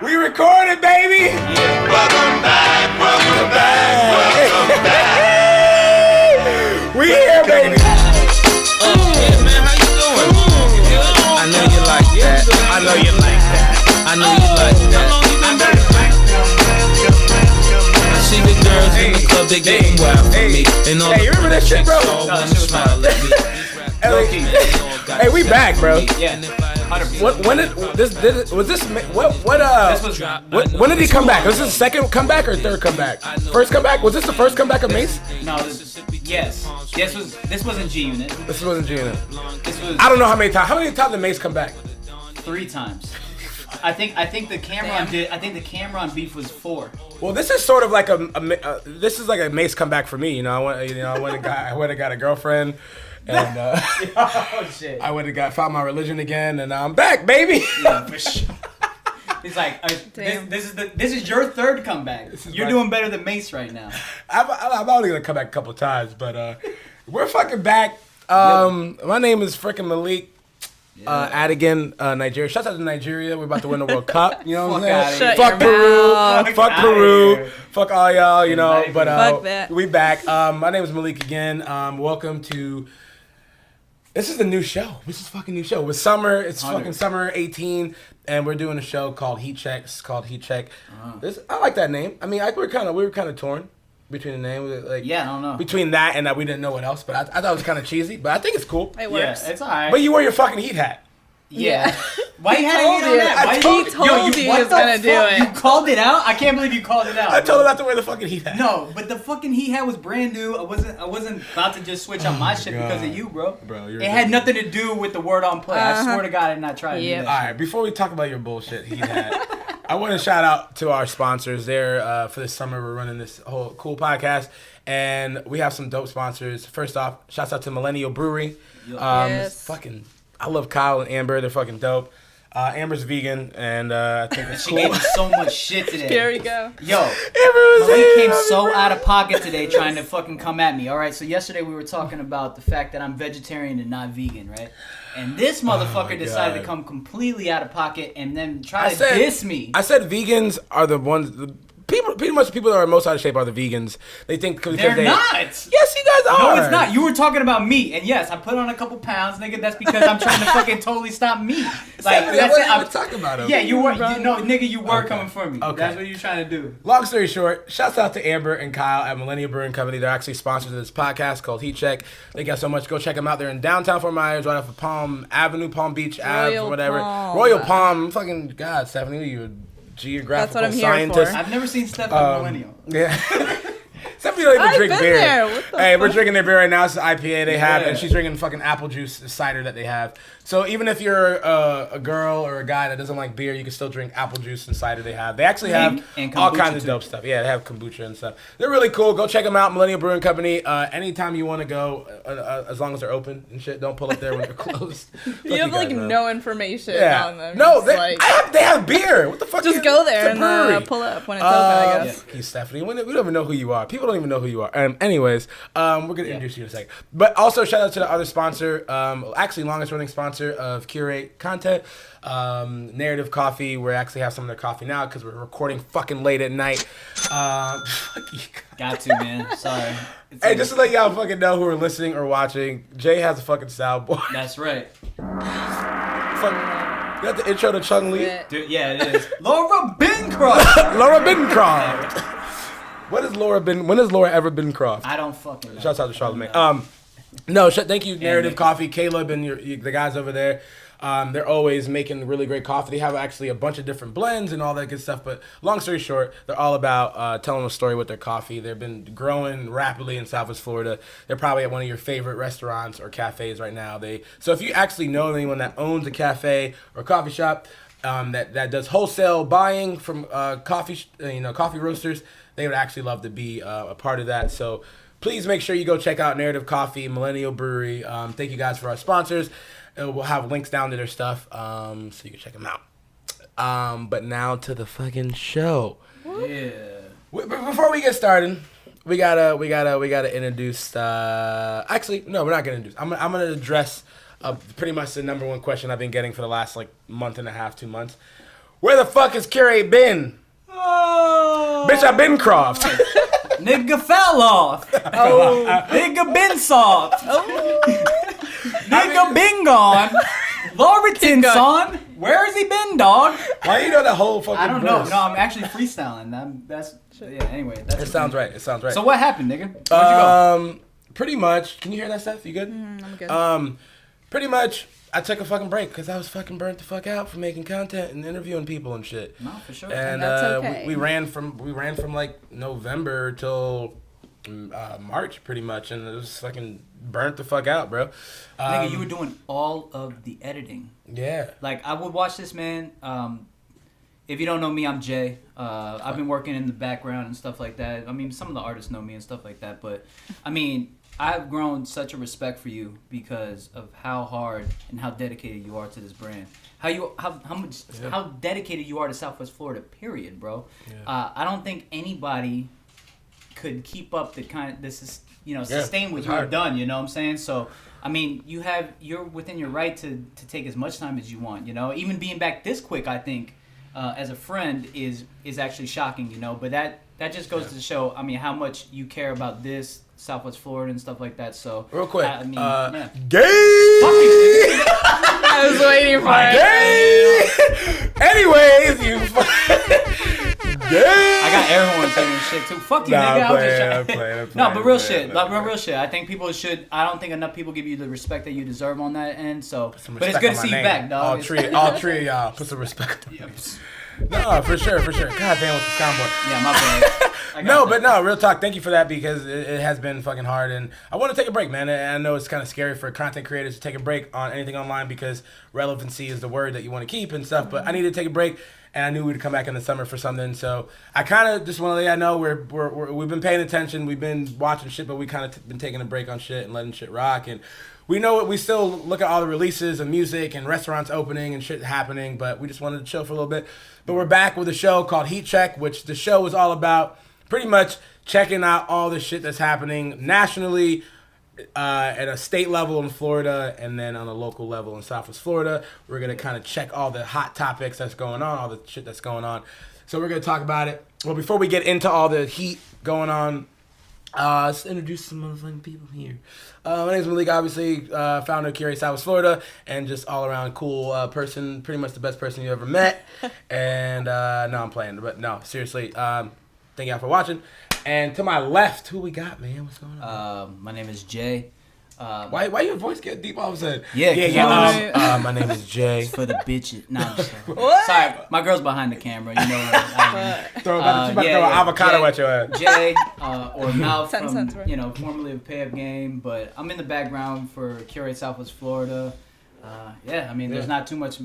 We recorded, baby. Yeah. Welcome back. Welcome back. We here, baby. Yeah, man, how you doing? I know you like that. I know you like that. I know you like that. How long you been back? I see the girls in the club, they getting wild for me. And all Hey, you remember that shit, bro? Hey, we back, bro. Yeah. 100%. When did when did he come back? Was this his second comeback or third comeback? First comeback? Was this the first comeback of Mace? No, yes. This wasn't G Unit. This wasn't Gina. This was I don't know how many times. How many times did Mace come back? 3 times. I think the Cameron did. I think the Cameron beef was 4. Well, this is sort of like this is like a Mace comeback for me. I went and got a girlfriend. And Oh shit! I went and found my religion again, and now I'm back, baby. Yeah, for sure. He's like, this is your third comeback. You're doing better than Mace right now. I'm only gonna come back a couple of times, but we're fucking back. My name is frickin' Malik. Adigan, Nigeria. Shout out to Nigeria. We're about to win the World Cup. You know what I'm saying? Fuck Peru. Fuck Peru. Fuck all y'all. You know. But fuck that. We back. My name is Malik again. Welcome to. This is the new show. This is fucking new show. It's summer. It's fucking summer 18, and we're doing a show called Heat Check. It's called Heat Check. I like that name. I mean, we were kind of torn between the name. Like, Yeah, I don't know. Between that and that we didn't know what else, but I thought it was kind of cheesy. But I think it's cool. It works. Yeah, it's alright. But you wear your fucking Heat hat. Yeah. Why you had told to you. that? Why He told you he was gonna do it. You called it out? I can't believe you called it out. I told him not to wear the fucking Heat hat. No, but the fucking Heat hat was brand new. I wasn't about to just switch on my shit because of you, bro. Bro, it had nothing to do with the word on play. I swear to God, I did not try to do that. All right, before we talk about your bullshit Heat hat, I want to shout out to our sponsors. They're for this summer. We're running this whole cool podcast, and we have some dope sponsors. First off, shouts out to Millennial Brewery. Yes. I love Kyle and Amber. They're fucking dope. Amber's vegan, and I think it's She cool. gave me so much shit today. Here we go. Yo, Amber Malik came so out of pocket today trying to fucking come at me. All right, so yesterday we were talking about the fact that I'm vegetarian and not vegan, right? And this motherfucker decided to come completely out of pocket and then try to diss me. I said vegans are the ones. Pretty much people that are most out of shape are the vegans. They think because They're not. Yes, you guys are. No, it's not. You were talking about meat, and yes, I put on a couple pounds, nigga. That's because I'm trying to fucking totally stop meat. Like that's it. I'm talking about him. Yeah, you were. Nigga, you were coming for me. Okay. That's what you're trying to do. Long story short, shouts out to Amber and Kyle at Millennial Brewing Company. They're actually sponsors of this podcast called Heat Check. Thank you guys so much. Go check them out. They're in downtown Fort Myers, right off of Palm Avenue, Palm Beach Ave, or whatever. Royal Palm. Fucking God, Stephanie, you a geographical That's what I'm scientist. I've never seen Steph at Millennial. Yeah. Stephanie don't even I've drink been beer. there. What the Hey, fuck? we're drinking their beer right now. It's the IPA they have, Yeah. and she's drinking fucking apple juice cider that they have. So even if you're a girl or a guy that doesn't like beer, you can still drink apple juice and cider they have. They actually have And all kombucha kinds of too. dope stuff. Yeah, they have kombucha and stuff. They're really cool. Go check them out, Millennial Brewing Company. Anytime you want to go, as long as they're open and shit, don't pull up there when they're closed. You have like no information on them. No, Just, they have beer. What the fuck? just go there it's a and brewery. pull up when it's open, I guess. Fuck you, Stephanie. We don't even know who you are. People don't even know who you are. Anyways, we're gonna introduce you in a second. But also shout out to the other sponsor, actually longest running sponsor of Curate content, Narrative Coffee. We actually have some of their coffee now because we're recording fucking late at night. Got to, man. Sorry. Hey, just to let y'all fucking know who are listening or watching, Jay has a fucking soundboard. That's right. You got the intro to Chung Lee? Dude, yeah, it is. Laura Bincroft. Laura Bincroft. When has Laura ever Bincroft? I don't fucking know. Shouts out to Charlamagne. Thank you, Narrative Coffee, Caleb, and the guys over there. They're always making really great coffee. They have actually a bunch of different blends and all that good stuff. But long story short, they're all about telling a story with their coffee. They've been growing rapidly in Southwest Florida. They're probably at one of your favorite restaurants or cafes right now. So if you actually know anyone that owns a cafe or coffee shop that does wholesale buying from coffee roasters, they would actually love to be a part of that. So please make sure you go check out Narrative Coffee, Millennial Brewery. Thank you guys for our sponsors. We'll have links down to their stuff, so you can check them out. But now to the fucking show. Yeah. Before we get started, we gotta introduce. Actually, no, we're not gonna introduce. I'm gonna address pretty much the number one question I've been getting for the last month and a half, 2 months. Where the fuck has Curate been? Oh. Bitch, I been Croft. Nigga fell off. Oh. Nigga been soft. Oh. Nigga been gone. Loriton, son. Where has he been, dog? Why you know that whole fucking I don't know. verse? No, I'm actually freestyling. Anyway. That's It sounds right. It sounds right. So what happened, nigga? Where'd you go? Pretty much. Can you hear that, Seth? You good? I'm good. Pretty much. I took a fucking break because I was fucking burnt the fuck out from making content and interviewing people and shit. No, for sure. And That's okay. we ran from like November till March pretty much, and it was fucking burnt the fuck out, bro. Nigga, you were doing all of the editing. Yeah. Like, I would watch this, man. If you don't know me, I'm Jay. I've been working in the background and stuff like that. I mean, some of the artists know me and stuff like that. But, I mean, I've grown such a respect for you because of how hard and how dedicated you are to this brand. How dedicated you are to Southwest Florida, period, bro. Yeah. I don't think anybody could keep up sustain what you have done, you know what I'm saying? So, I mean, you're within your right to take as much time as you want, you know? Even being back this quick, I think, as a friend is actually shocking, you know? But that just goes to show, I mean, how much you care about this, Southwest Florida and stuff like that. So, real quick, I mean, gay! I was waiting for it. Gay! Anyways, you gay! I got air horns here and shit too. Fuck you, nigga. I'm playing. No, but real shit. Real shit. I think people should. I don't think enough people give you the respect that you deserve on that end. So, but it's good to see you back, dog. All three of y'all put some respect on me. No, for sure. God damn, with the soundboard. Yeah, my bad. No, real talk. Thank you for that because it has been fucking hard, and I want to take a break, man. And I know it's kind of scary for content creators to take a break on anything online because relevancy is the word that you want to keep and stuff. But I needed to take a break, and I knew we'd come back in the summer for something. So I kind of just want to let you know we've been paying attention, we've been watching shit, but we kind of been taking a break on shit and letting shit rock. And we know it. We still look at all the releases of music and restaurants opening and shit happening, but we just wanted to chill for a little bit. But we're back with a show called Heat Check, which the show is all about pretty much checking out all the shit that's happening nationally, at a state level in Florida, and then on a local level in Southwest Florida. We're going to kind of check all the hot topics that's going on, all the shit that's going on. So we're going to talk about it. Well, before we get into all the heat going on, let's introduce some motherfucking people here. My name is Malik, obviously, founder of Curate, Southwest Florida, and just all around cool person, pretty much the best person you ever met. And no, I'm playing, but no, seriously, thank y'all for watching. And to my left, who we got, man? What's going on? My name is Jay. Why your voice get deep all of a sudden? Yeah. My name is Jay. It's for the bitches. No, I'm sorry. What? Sorry, my girl's behind the camera. You know. Throw an avocado Jay, at your ass. Jay or Mouth from Sense, right? formerly of Pay Up Game, but I'm in the background for Curate Southwest Florida. I mean, there's not too much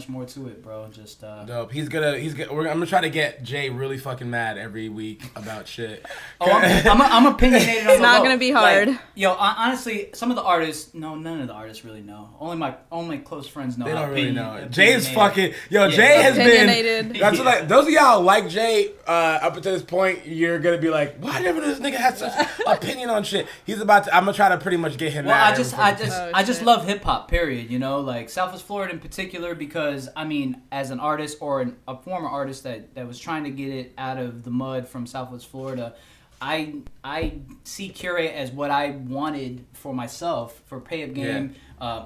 more to it, bro. Just dope. I'm gonna try to get Jay really fucking mad every week about shit. I'm opinionated on It's not gonna be hard. Like, honestly, some of the artists, none of the artists really know. Only close friends know. They how don't really know. opinionated. Jay's fucking Jay has Opinionated. been. That's what those of y'all like Jay. Up until this point, you're gonna be like, why never this nigga has such opinion on shit? I'm gonna try to pretty much get him mad. I just love hip hop. Period. You know, like Southwest Florida in particular, because I mean, as an artist or a former artist that was trying to get it out of the mud from Southwest Florida, I see Curate as what I wanted for myself for Pay Up Game,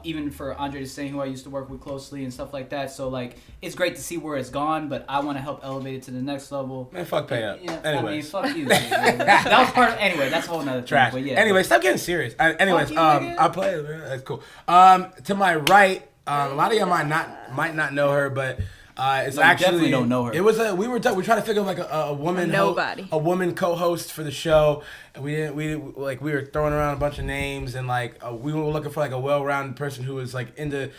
even for Andre Desaint, who I used to work with closely and stuff like that. So like, it's great to see where it's gone, but I want to help elevate it to the next level. Man, fuck Pay Up. Yeah, Anyways. I mean, fuck you. That was part of. Anyway, that's a whole nother Trash. thing. But yeah. Anyway, stop getting serious. Anyways, Fuck you, nigga. I play it, man. That's cool. To my right, a lot of y'all might not know her, but it's actually definitely don't know her. It was we were trying to figure like a woman Nobody. a woman co-host for the show, and we were throwing around a bunch of names, and like we were looking for like a well-rounded person who was like into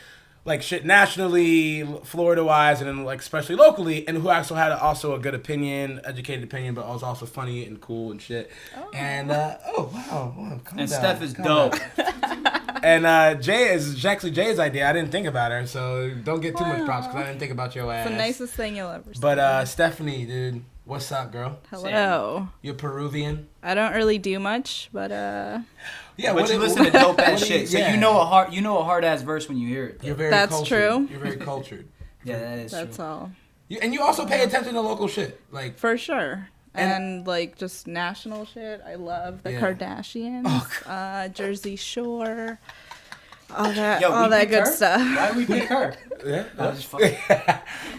like shit nationally, Florida wise, and then like especially locally, and who also had a good opinion, educated opinion, but was also funny and cool and shit. Oh. And wow, calm And down, Steph is calm dope. down. And Jay is actually Jay's idea. I didn't think about her, so don't get too much props because I didn't think about your ass. It's the nicest thing you'll ever see. But Stephanie, dude, what's up, girl? Hello. You're Peruvian. I don't really do much, but Yeah, But you listen to dope ass what do you- shit, so yeah. you know a hard ass verse when you hear it. You're very That's cultured. true. You're very cultured. Yeah, that is that's true. all. And you also pay attention to local shit. Like, For sure. And- And like just national shit. I love the Yeah. Kardashians, Oh, Jersey Shore, all that, Yo, all we that pick good her? stuff. Why did we pick her? yeah. I was just fucking.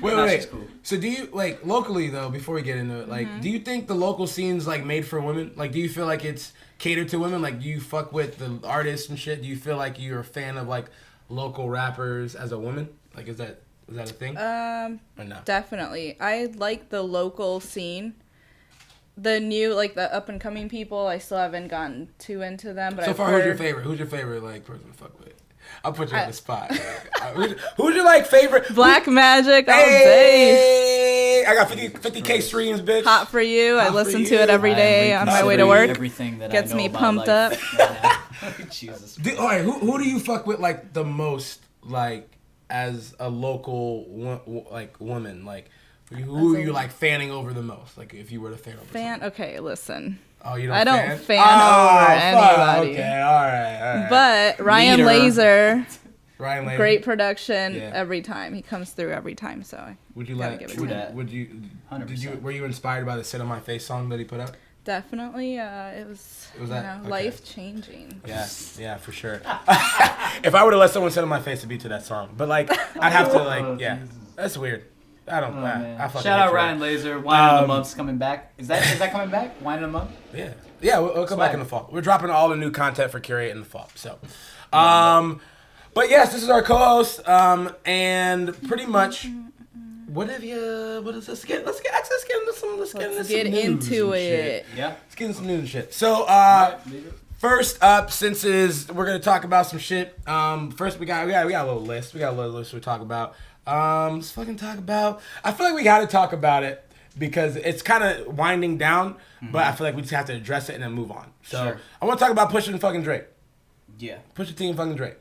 Wait. Nah, she's cool. So do you like locally though? Before we get into it, like, do you think the local scene's like made for women? Like, do you feel like it's catered to women? Like, do you fuck with the artists and shit? Do you feel like you're a fan of like local rappers as a woman? Like, is that a thing? Or no? Definitely. I like the local scene. The new, like the up and coming people, I still haven't gotten too into them. But So I've far, heard, who's your favorite like person to fuck with? I'll put you on the spot. Who's your like favorite? Black Magic all day. Hey, I got 50K streams, bitch. Hot for you. I Hot for listen to you. it every day on my way to work. Everything that Gets I know me about pumped life up. right now. Jesus. All right, who do you fuck with like the most, like as a local like woman? Like, who are you like fanning over the most? Like, if you were to fan over Fan. Okay, listen. Oh, you don't I don't fan? fan Oh, over fuck. anybody. Okay, all right. But Ryan Leader. Laser, Ryan Lane, great production Yeah. every time. He comes through every time. So would you gotta like? give it to him. Would you? 100%. Were you inspired by the "Sit on My Face" song that he put out? definitely, it was Was that- okay. life changing. Yeah, for sure. If I were to let someone sit on my face, it'd be to that song. But like, I'd have to like, yeah, that's weird. I don't. Man. I fucking Shout out hate Ryan Laser. Wine of the Month's coming back. Is that coming back? Wine of the Month? Yeah. We'll come back in the fall. We're dropping all the new content for Curate in the fall. So, but yes, this is our co-host, and pretty much, what is this? Let's get into some news into and shit. it. Yeah. Let's get into some news and shit. So, first up, we're gonna talk about some shit. First we got a little list. We got a little list to talk about. Let's fucking talk about. I feel like we got to talk about it because it's kind of winding down, but I feel like we just have to address it and then move on. So Sure. I want to talk about Pusha and fucking Drake. Yeah. Pusha T and fucking Drake.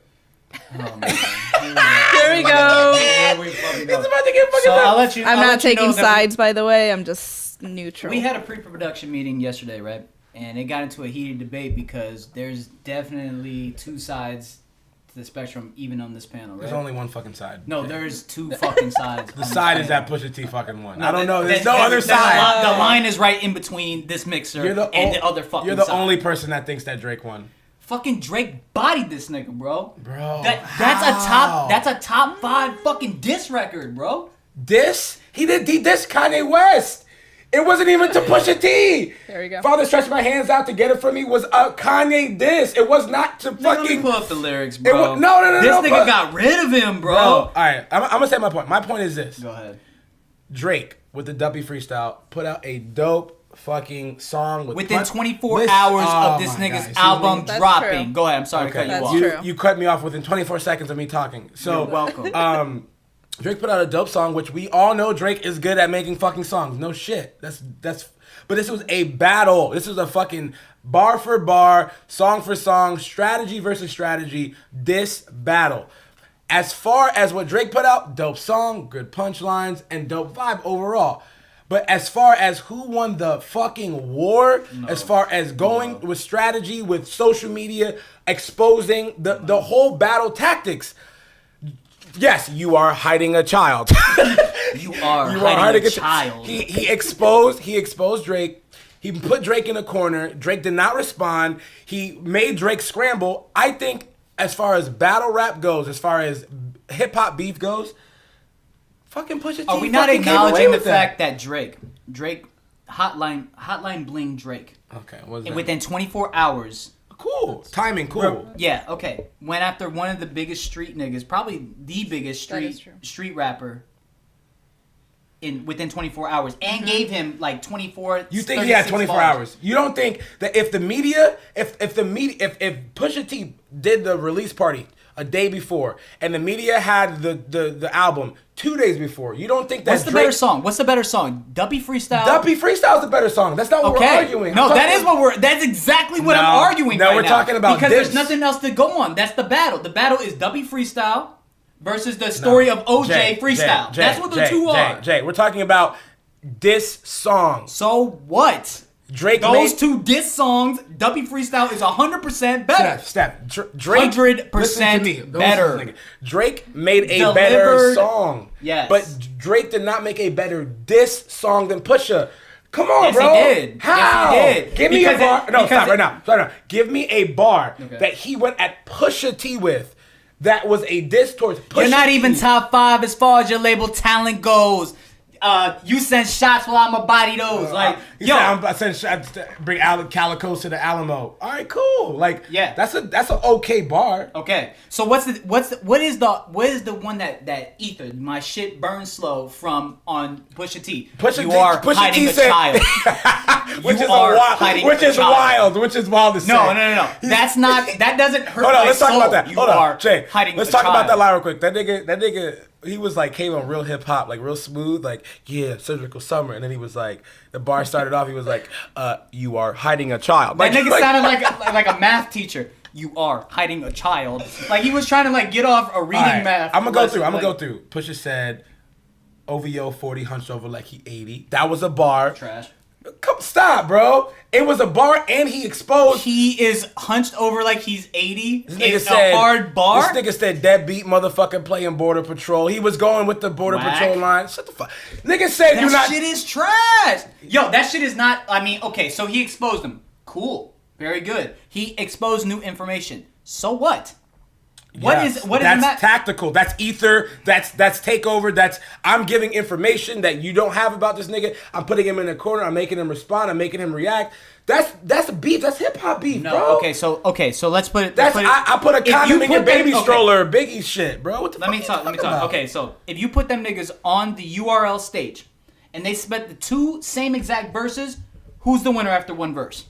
Oh, man. Here we go. Here we fucking It's go. about to get fucking So done. I'll let you. I'm I'll not let you know taking that sides, by the way. I'm just neutral. We had a pre-production meeting yesterday, right? And it got into a heated debate because there's definitely two sides to the spectrum, even on this panel, right? There's only one fucking side. No, there's two fucking sides. The side is that Pusha T fucking won. I don't know. There's no other there's side. The line is right in between this mixer and the other fucking You're the side. only person that thinks that Drake won. Fucking Drake bodied this nigga, bro. Bro, That's a top 5 fucking diss record, bro. Diss? He dissed Kanye West. It wasn't even to Pusha T. There we go. Father stretched my hands out to get it from me was a Kanye diss. It was not to Nigga, let me fucking. pull up the lyrics, bro. No. This nigga but- got rid of him, bro. All right, I'm gonna say my point. My point is this: Go ahead. Drake with the Duppy freestyle put out a dope fucking song Within 24 hours of this nigga's album That's dropping. true. Go ahead. I'm sorry to cut you That's off. true. You cut me off within 24 seconds of me talking. So You're welcome. Drake put out a dope song, which we all know Drake is good at making fucking songs. No shit. But this was a battle. This was a fucking bar for bar, song for song, strategy versus strategy, diss battle. As far as what Drake put out, dope song, good punchlines, and dope vibe overall. But as far as who won the fucking war, as far as going with strategy, with social media, exposing the whole battle tactics, yes, you are hiding a child. You are hiding a child. He exposed Drake. He put Drake in a corner. Drake did not respond. He made Drake scramble. I think as far as battle rap goes, as far as hip hop beef goes, fucking Pusha T. Are we not fucking came acknowledging away the with that. fact that Drake, hotline bling Drake, Okay, what was that? and within 24 hours, Cool. Timing, cool. yeah, okay, went after one of the biggest street niggas, probably the biggest That is true. street rapper within 24 hours, and gave him like 24. You think he had 36 24 bars. hours? You don't think that if Pusha T did the release party a day before and the media had the album 2 days before, you don't think that What's the better song? What's the better song? Duppy Freestyle? Duppy Freestyle is the better song. That's not what we're arguing. No, I'm that talking- is that's exactly what No. I'm arguing No, right we're now. talking about because this. there's nothing else to go on. That's the battle. The battle is Duppy Freestyle versus the story of OJ Freestyle. That's what the two are. Jay, we're talking about diss songs. So what? Drake Those made, two diss songs, Duppy Freestyle is 100% better. Drake 100% listen to me. better. Drake made a Delivered. better song. Yes. But Drake did not make a better diss song than Pusha. Come on, Yes, bro. he did. How? Yes, he did. Give me a Because bar. it- No, because stop it- right now. Stop right now. Give me a bar Okay. that he went at Pusha T with that was a diss towards Pusha You're not T. even top 5 as far as your label talent goes. You send shots while I'ma body those. Like, He yo, said, I sent shots to bring Calicos to the Alamo. All right, cool. Like, Yeah. that's an okay bar. okay. So what is the one that ether my shit burns slow from on Pusha T? You are hiding a child. Which You is are wild. hiding Which a is child. wild. Which is wild to say. No. That doesn't hurt Hold on, my let's talk soul. about that. You Hold are on, Jay. hiding Let's a talk about child. that line real quick. That nigga, he was like came on real hip hop, like real smooth, like yeah, Surgical Summer, and then he was like, the bar started off. He was like, you are hiding a child. That Like, nigga sounded like a math teacher. You are hiding a child. Like he was trying to like get off a reading All right, math. I'm gonna go lesson, through. like, go through. Pusha said, OVO 40 hunched over like he 80. That was a bar. Trash. Come stop, bro. It was a bar, and he exposed. He is hunched over like he's 80. This nigga It's said, a hard bar. This nigga said deadbeat motherfucker playing Border Patrol. He was going with the Border Whack. Patrol line. Shut the fuck. Nigga said you That not. shit is trash. Yo, that shit is not. I mean, okay, so he exposed him. Cool, very good. He exposed new information. So what? Yes, What is that's that? tactical. That's ether. That's takeover. That's I'm giving information that you don't have about this nigga. I'm putting him in a corner. I'm making him respond. I'm making him react. That's beef. That's hip hop beef, No, bro. okay, so let's put it. That's I put a if you condom in your put them- baby okay. stroller, Biggie shit, bro. What the Let fuck me you talk. talking about? Okay, so if you put them niggas on the URL stage, and they spent the two same exact verses, who's the winner after one verse?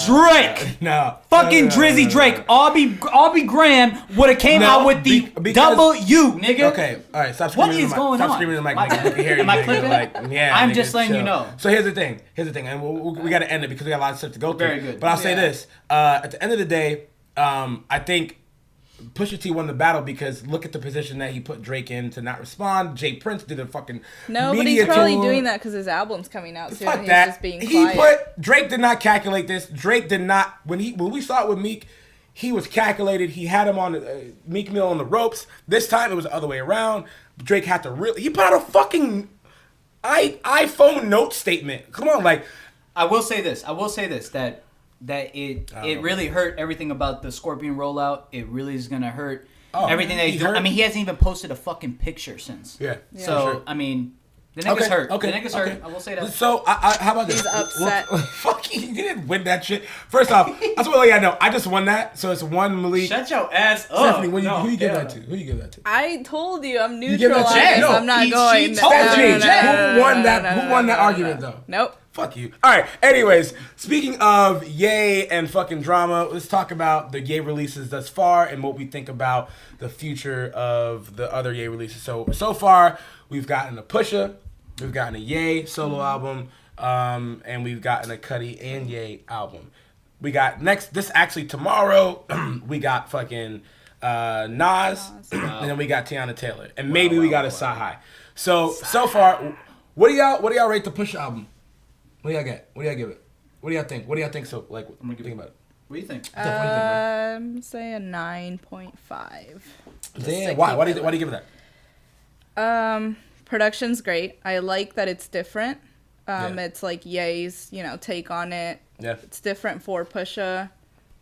Drake. No. Fucking No. Drizzy Drake. Aubrey Graham would have came No, out with the because- W, nigga. Okay, all right. Stop What screaming. is in the mic. going Stop on? screaming in the mic. Mike, Nigga. We can hear you. am I nigga. clipping? Like, yeah. I'm nigga, just letting you chill. know. So here's the thing, and we got to end it because we got a lot of stuff to go through. Very good. But I'll say this: at the end of the day, I think Pusha T won the battle because look at the position that he put Drake in to not respond. Jay Prince did a fucking No, but media he's probably tour. doing that because his album's coming out soon. Fuck And he's that. just being He quiet. Drake did not calculate this. Drake did not when we saw it with Meek. He was calculated. He had him on Meek Mill on the ropes. This time it was the other way around. Drake had to really. He put out a fucking iPhone note statement. Come on, like I will say this that it really hurt everything about the Scorpion rollout. It really is gonna hurt everything that he's doing. hurt? I mean, he hasn't even posted a fucking picture since. yeah. So for sure. I mean, the nigga's hurt. Okay. The nigga's hurt. I will say that. So how about this? He's upset. Fuck you! You didn't win that shit. First off, that's what I know. I just won that, so it's one Malik. Shut your ass up. Stephanie, who you give that to? Who you give that to? I told you I'm give neutral that on to- this. No, I'm not she going. told you. Who won that argument though? Nope. Fuck you. All right. Anyways, speaking of Ye and fucking drama, let's talk about the Ye releases thus far and what we think about the future of the other Ye releases. So far, we've gotten a Pusha, we've gotten a Ye solo album, and we've gotten a Cudi and Ye album. We got tomorrow, we got fucking Nas, and then we got Tiana Taylor, and maybe we got a Sahai. So far, what do y'all rate the Pusha album? What do y'all get? What do y'all give it? What do y'all think? What do y'all think? So, like, I'm gonna think about it. What do you think? Say a 9.5. Damn. Why? Why do you give it that? Production's great. I like that it's different. Yeah. It's like Ye's, take on it. Yeah. It's different for Pusha,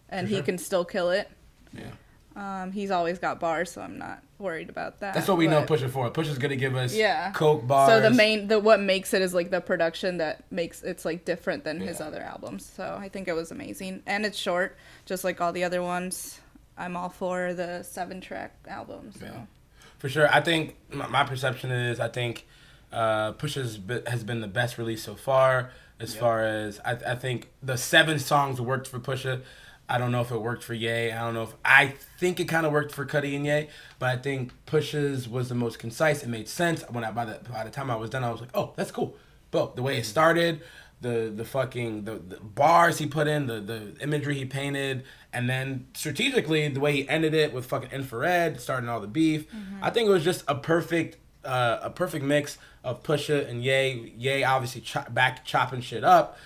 and For sure. he can still kill it. Yeah. He's always got bars, so I'm not worried about that. That's what we know but- Pusha for. Pusha's gonna give us Yeah. coke bars. So what makes it is like the production that makes it's like different than his Yeah. other albums. So I think it was amazing, and it's short, just like all the other ones. I'm all for the 7-track album. So. Yeah. For sure. I think my perception is I think Pusha has been the best release so far. As far as I think the 7 songs worked for Pusha. I don't know if it worked for Ye. I think it kind of worked for Cudi and Ye, but I think Pusha's was the most concise. It made sense. By the time I was done, I was like, oh, that's cool. But the way it started, the bars he put in, the imagery he painted, and then strategically the way he ended it with fucking infrared, starting all the beef. I think it was just a perfect a perfect mix of Pusha and Ye. Ye obviously chopping shit up.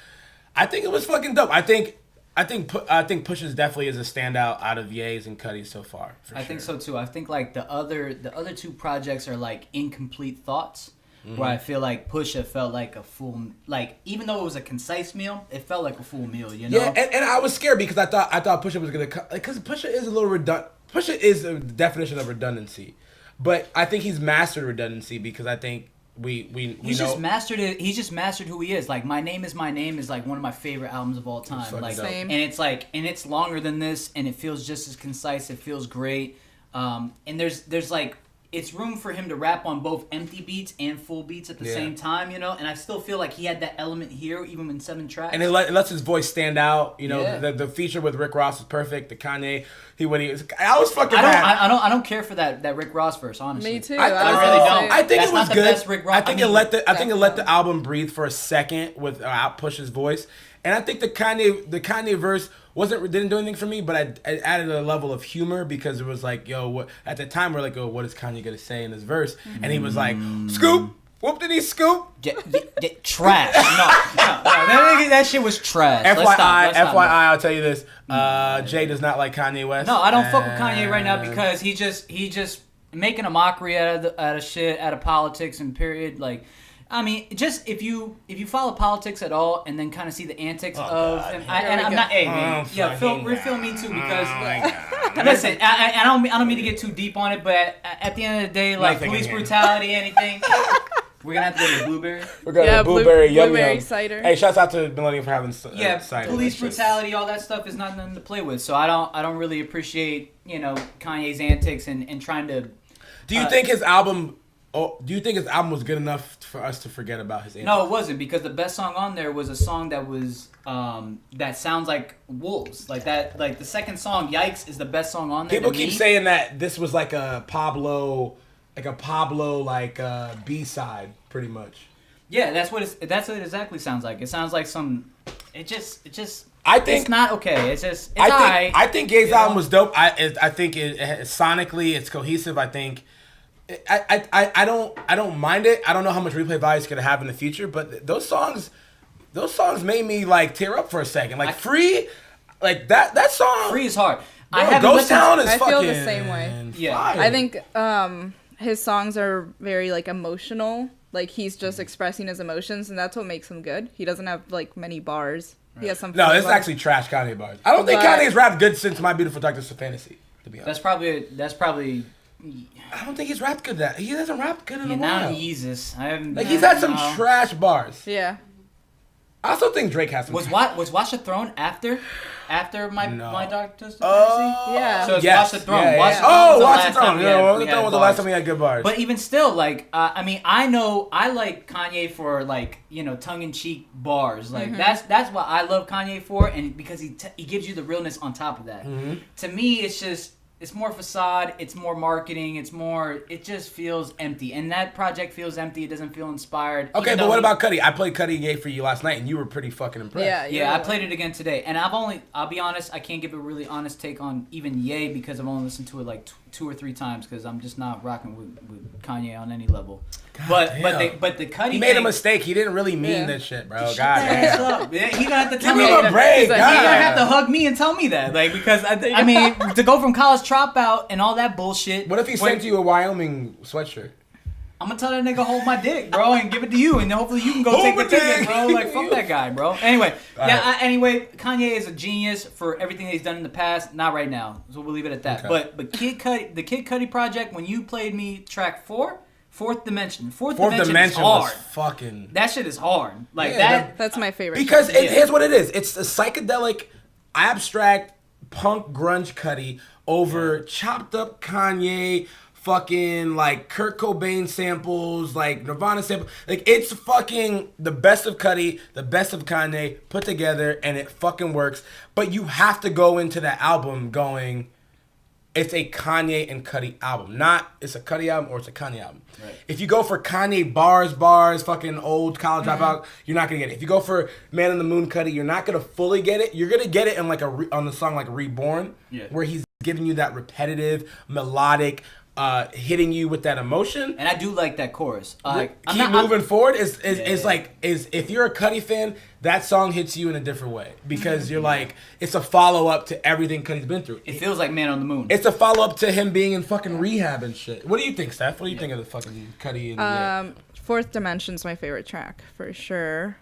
I think it was fucking dope. I think Pusha's definitely is a standout out of Ye's and Cuddy's so far. I think so too. I think like the other two projects are like incomplete thoughts. Where I feel like Pusha felt like a full, like even though it was a concise meal, it felt like a full meal, you know? Yeah, and I was scared because I thought Pusha was gonna because Pusha is a little redundant. Pusha is the definition of redundancy, but I think he's mastered redundancy because I think we He's know, just mastered it. He's just mastered who he is. Like My Name Is My Name is like one of my favorite albums of all time. Like, Same. and it's like, and it's longer than this, and it feels just as concise. It feels great. And there's like. It's room for him to rap on both empty beats and full beats at the same time, you know? And I still feel like he had that element here, even in 7 tracks. And it lets his voice stand out. You know, the feature with Rick Ross was perfect. The Kanye, I was fucking mad. I don't care for that Rick Ross verse, honestly. Me too. I really don't. I think That's it was not the good. best Rick Ross. I think it let the album breathe for a second without Push's voice. And I think the Kanye verse didn't do anything for me, but I added a level of humor because it was like, yo, at the time we're like, oh, what is Kanye gonna say in this verse? And he was like, scoop, whoop did he scoop? Get trash. No, that shit was trash. FYI, I'll tell you this: Jay does not like Kanye West. No, I don't fuck with Kanye right now because he just making a mockery out of shit, out of politics and period. Like, I mean, just if you follow politics at all and then kind of see the antics of him, I'm not. Hey, man, refill me too because listen, I don't mean to get too deep on it, but at the end of the day, like police brutality, anything. We're gonna have to go to Blueberry. We're going to Blueberry Yum Blueberry Yum. cider. Hey, shouts out to Millennium for having cider. Police brutality, all that stuff is not nothing to play with. So I don't really appreciate Kanye's antics and trying to. Do you think his album? Do you think his album was good enough for us to forget about his antics? No, it wasn't, because the best song on there was a song that was that sounds like Wolves, like that. Like the second song, Yikes, is the best song on there. People keep saying that this was like a Pablo B-side, pretty much. Yeah, that's what it exactly sounds like. It sounds like some. It just. I think it's not okay. It's just. It's alright. I think Ye's album was dope. I think it sonically it's cohesive. I think. I don't mind it. I don't know how much replay value it's gonna have in the future, but those songs made me like tear up for a second. Like Free, like that song. Free is hard. Bro, Ghost Town is fucking. I feel the same way. Yeah, fire. I think his songs are very like emotional. Like he's just expressing his emotions, and that's what makes him good. He doesn't have like many bars. He has some. No, it's actually trash Kanye bars. I don't think Kanye's rapped good since My Beautiful Dark Twisted Fantasy. To be honest, that's probably. I don't think he's rapped good. He hasn't rapped good in a now while. Jesus, I haven't. Like he's had some trash bars. Yeah. I also think Drake has some. Was Watch the Throne after my Dark Twisted Fantasy? Yeah. So it's Yes. Watch the Throne. Yeah. Watch the Watch the last Throne. time we Yeah, had- Watch we the had Throne was the bars. last time we had good bars. But even still, like, I mean, I know I like Kanye for like tongue-in-cheek bars. Like that's what I love Kanye for, and because he gives you the realness on top of that. To me, it's more facade, it's more marketing, it just feels empty. And that project feels empty, it doesn't feel inspired. Okay, but what about Cuddy? I played Cuddy Gay for you last night, and you were pretty fucking impressed. Yeah, I played it again today. And I'll be honest, I can't give a really honest take on even Ye because I've only listened to it like 2 or 3 times because I'm just not rocking with Kanye on any level. But the Cuddy He made a mistake. He didn't really mean that shit, bro. God damn. Yeah, he gonna have to tell Give me him a break. He gonna have to hug me and tell me that, like, because I mean, to go from college dropout and all that bullshit. What if he sent you a Wyoming sweatshirt? I'm gonna tell that nigga hold my dick, bro, and give it to you, and hopefully you can go take the ticket, bro. Like, fuck that guy, bro. Anyway, anyway, Kanye is a genius for everything that he's done in the past. Not right now, so we'll leave it at that. Okay. But Kid Cudi project, when you played me track 4, Fourth Dimension. Fourth Dimension is hard. was fucking. That shit is hard. Like That's my favorite. Because here's what it is. It's a psychedelic, abstract, punk grunge Cudi over chopped up Kanye, fucking like Kurt Cobain samples, like Nirvana samples. Like it's fucking the best of Cudi, the best of Kanye put together, and it fucking works. But you have to go into that album going, it's a Kanye and Cudi album. Not it's a Cudi album or it's a Kanye album. Right. If you go for Kanye bars, fucking old college dropout, you're not gonna get it. If you go for Man on the Moon Cudi, you're not gonna fully get it. You're gonna get it in like on the song like Reborn, where he's giving you that repetitive, melodic, hitting you with that emotion. And I do like that chorus. Keep moving forward is if you're a Cudi fan, that song hits you in a different way because you're like, it's a follow up to everything Cudi's been through. It feels like Man on the Moon. It's a follow up to him being in fucking rehab and shit. What do you think, Steph? What do you think of the fucking Cudi and Fourth Dimension's my favorite track for sure.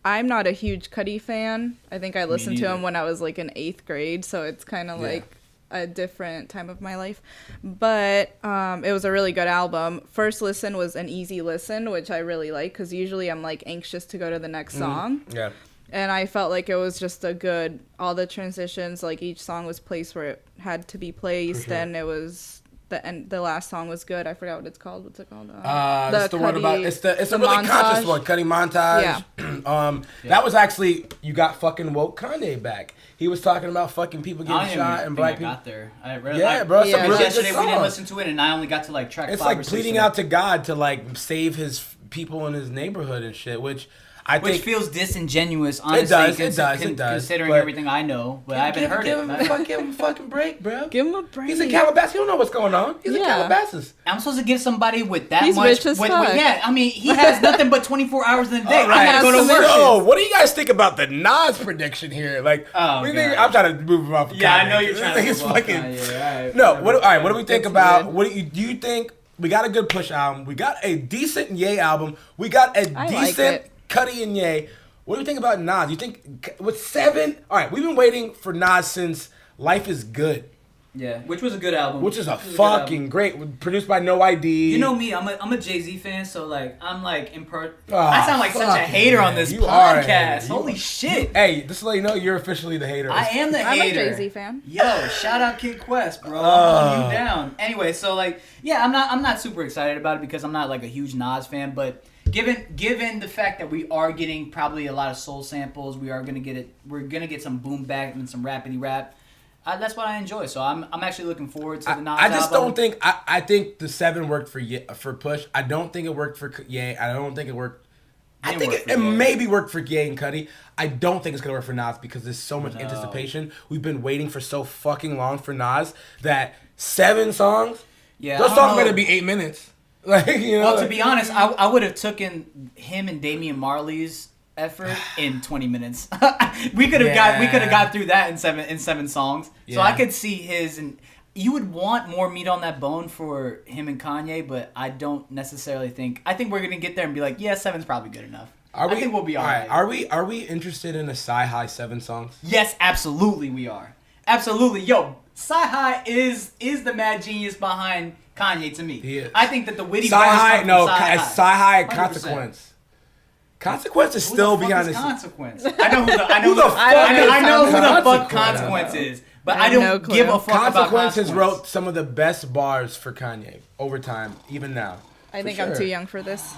I'm not a huge Cudi fan. I think I listened to him when I was like in 8th grade, so it's kind of like a different time of my life. But it was a really good album. First listen was an easy listen, which I really like because usually I'm like anxious to go to the next song. Yeah. And I felt like it was just a good, all the transitions, like each song was placed where it had to be placed, and it was the last song was good. I forgot what it's called. What's it called? It's the one about it's a really montage. conscious one, Cudi montage. Yeah. That was actually you got fucking woke Kanye back. He was talking about fucking people getting shot and black people. I got there. Bro. It's a really yesterday good we didn't song. listen to it, and I only got to like track. It's 5 like or 6 pleading out to God to like save his people in his neighborhood and shit, which feels disingenuous, honestly. It does. Considering But everything I know, but I haven't heard it. Give him a fucking break, bro. Give him a break. He's in Calabasas. He don't know what's going on. He's in Calabasas. I'm supposed to give somebody with that He's much. rich as fuck. Yeah, I mean, he has nothing but 24 hours in a day. All I gotta go to work. So, what do you guys think about the Nas prediction here? Like, Oh, we God. think, I'm trying to move him off. Of Yeah, Kanye. I know you're trying to It's move off fucking. Kanye, all right, No, whatever. all right. What do we think It's about? good. What do you think? We got a good Push album. We got a decent Ye album. We got a I like decent it. Cudi and Ye. What do you think about Nas? You think with 7? All right, we've been waiting for Nas since Life Is Good, Yeah, which was a good album. which is a good fucking album. great, produced by No ID. You know me, I'm a Jay-Z fan, so like I'm like Oh, I sound like such a fuck, hater on man. this You are a hater. podcast. Holy shit. Hey, just to let you know, you're officially the hater. I am the I'm hater. a Jay-Z fan. Yo, shout out Kid Quest, bro. I'm holding you down. Anyway, so like, yeah, I'm not super excited about it because I'm not like a huge Nas fan, but given the fact that we are getting probably a lot of soul samples, we're gonna get some boom bap and some rapidy rap. That's what I enjoy. So I'm actually looking forward to the Nas I just album. don't think I think the 7 worked for Push. I don't think it worked for Ye. I don't think it worked. I Didn't think work it for Ye. maybe worked for Ye and Cudi. I don't think it's gonna work for Nas because there's so much anticipation. We've been waiting for so fucking long for Nas that 7 songs. Yeah, Those I don't songs know. better be 8 minutes. Like, you know. Well, to be honest, I would have taken him and Damian Marley's effort in 20 minutes. we could have got through that in seven songs. So I could see his, and you would want more meat on that bone for him and Kanye, but I don't necessarily think. I think we're gonna get there and be like, yeah, 7's probably good enough. I think we'll be all right. Are we interested in a Sci-Hi 7 songs? Yes, absolutely we are. Absolutely. Yo, Sci-Hi is the mad genius behind Kanye to me. He is. I think that the witty bars Sci-Hi, come no, from Sci-Hi. Sci-Hi 100%. Consequence. Consequence is Who still the fuck behind is this. Consequence? I know who the Who the fuck I know is who the fuck Consequence? Consequence is, but I I have don't no clue. give a fuck about Consequence has Consequence. wrote some of the best bars for Kanye over time, even now. I think For I'm sure. too young for this.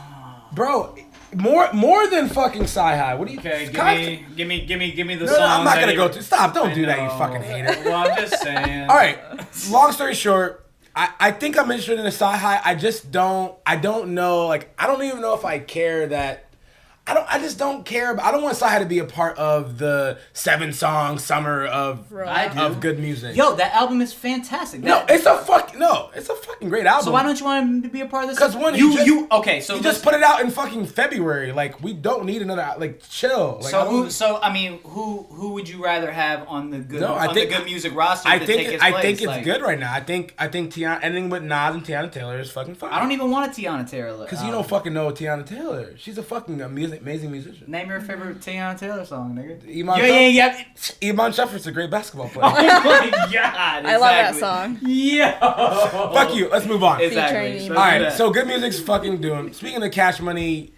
Bro, more than fucking Sci-Hi. What do you? Okay, give me the No, song. I'm not gonna go through. Stop! Don't do that, you know. fucking hater. Well, I'm just saying. All right. Long story short, I think I'm interested in a Sci-Hi. I just don't. I don't know. Like, I don't even know if I care that. I just don't care. I don't want Sci-Hi to be a part of the 7-song summer of I do. of good music. Yo, that album is fantastic. It's a fucking great album. So why don't you want him to be a part of this? 'Cause when you he just put it out in fucking February. Like, we don't need another. Like, chill. Like, who would you rather have on the good the good music roster? I to think take his I place? think it's Like, good right now. I think Tiana ending with Nas and Tiana Taylor is fucking fine. I don't even want a Tiana Taylor. Because you don't fucking know Tiana Taylor. She's a fucking amazing musician. Name your favorite Tiana Taylor song, nigga. Iman Yeah. Iman Shumpert's a great basketball player. Oh my god! I love that exactly. song. Yo. Fuck you. Let's move on. Exactly. Featuring So All do right, that. so good music's fucking doing. Speaking of Cash Money,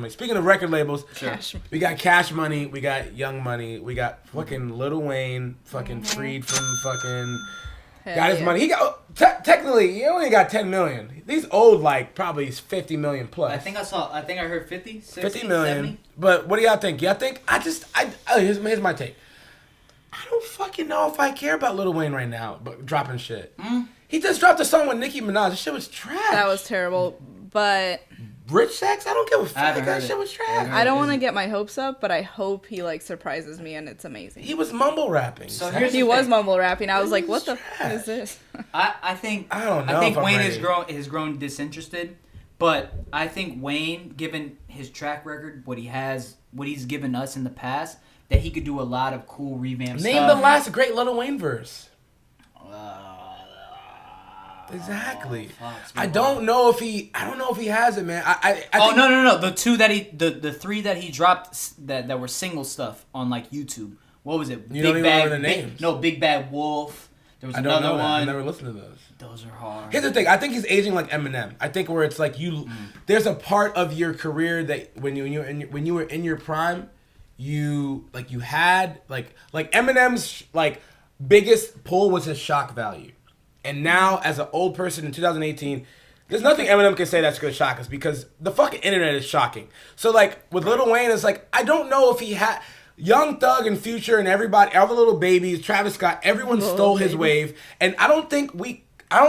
speaking of record labels, Cash. we got Cash Money, we got Young Money, we got fucking Lil Wayne, fucking freed from fucking. Hell Got his yeah. money. He got technically he only got 10 million. He's owed like probably 50 million plus. I think I heard 50, 60, 50 million. 70. But what do y'all think? Y'all think here's my take. I don't fucking know if I care about Lil Wayne right now, but dropping shit. He just dropped a song with Nicki Minaj. This shit was trash. That was terrible, but Rich Sex? I don't give a fuck. haven't That heard shit it. was trash. I don't want to get my hopes up, but I hope he like surprises me and it's amazing. He was mumble rapping. So here's He the was thing. mumble rapping. I was like, what the trash. fuck is this? I think I don't know I think if I'm Wayne ready. has grown disinterested, but I think Wayne, given his track record, what he's given us in the past, that he could do a lot of cool revamp Name stuff. the last great Lil Wayne verse. Exactly. I don't know if he has it, man. I think, No. The two that the three that he dropped that were single stuff on like YouTube. What was it? You don't even remember the names. Big Bad Wolf. There was I don't another know that. one. I never listened to those. Those are hard. Here's the thing. I think he's aging like Eminem. I think where it's like there's a part of your career that when you were in your prime, you had like Eminem's like biggest pull was his shock value, and now as an old person in 2018, there's nothing Eminem can say that's gonna shock us because the fucking internet is shocking. So like with Lil Wayne, it's like I don't know if he had. Young Thug and Future and everybody, all the little babies, Travis Scott, everyone stole his wave, and I don't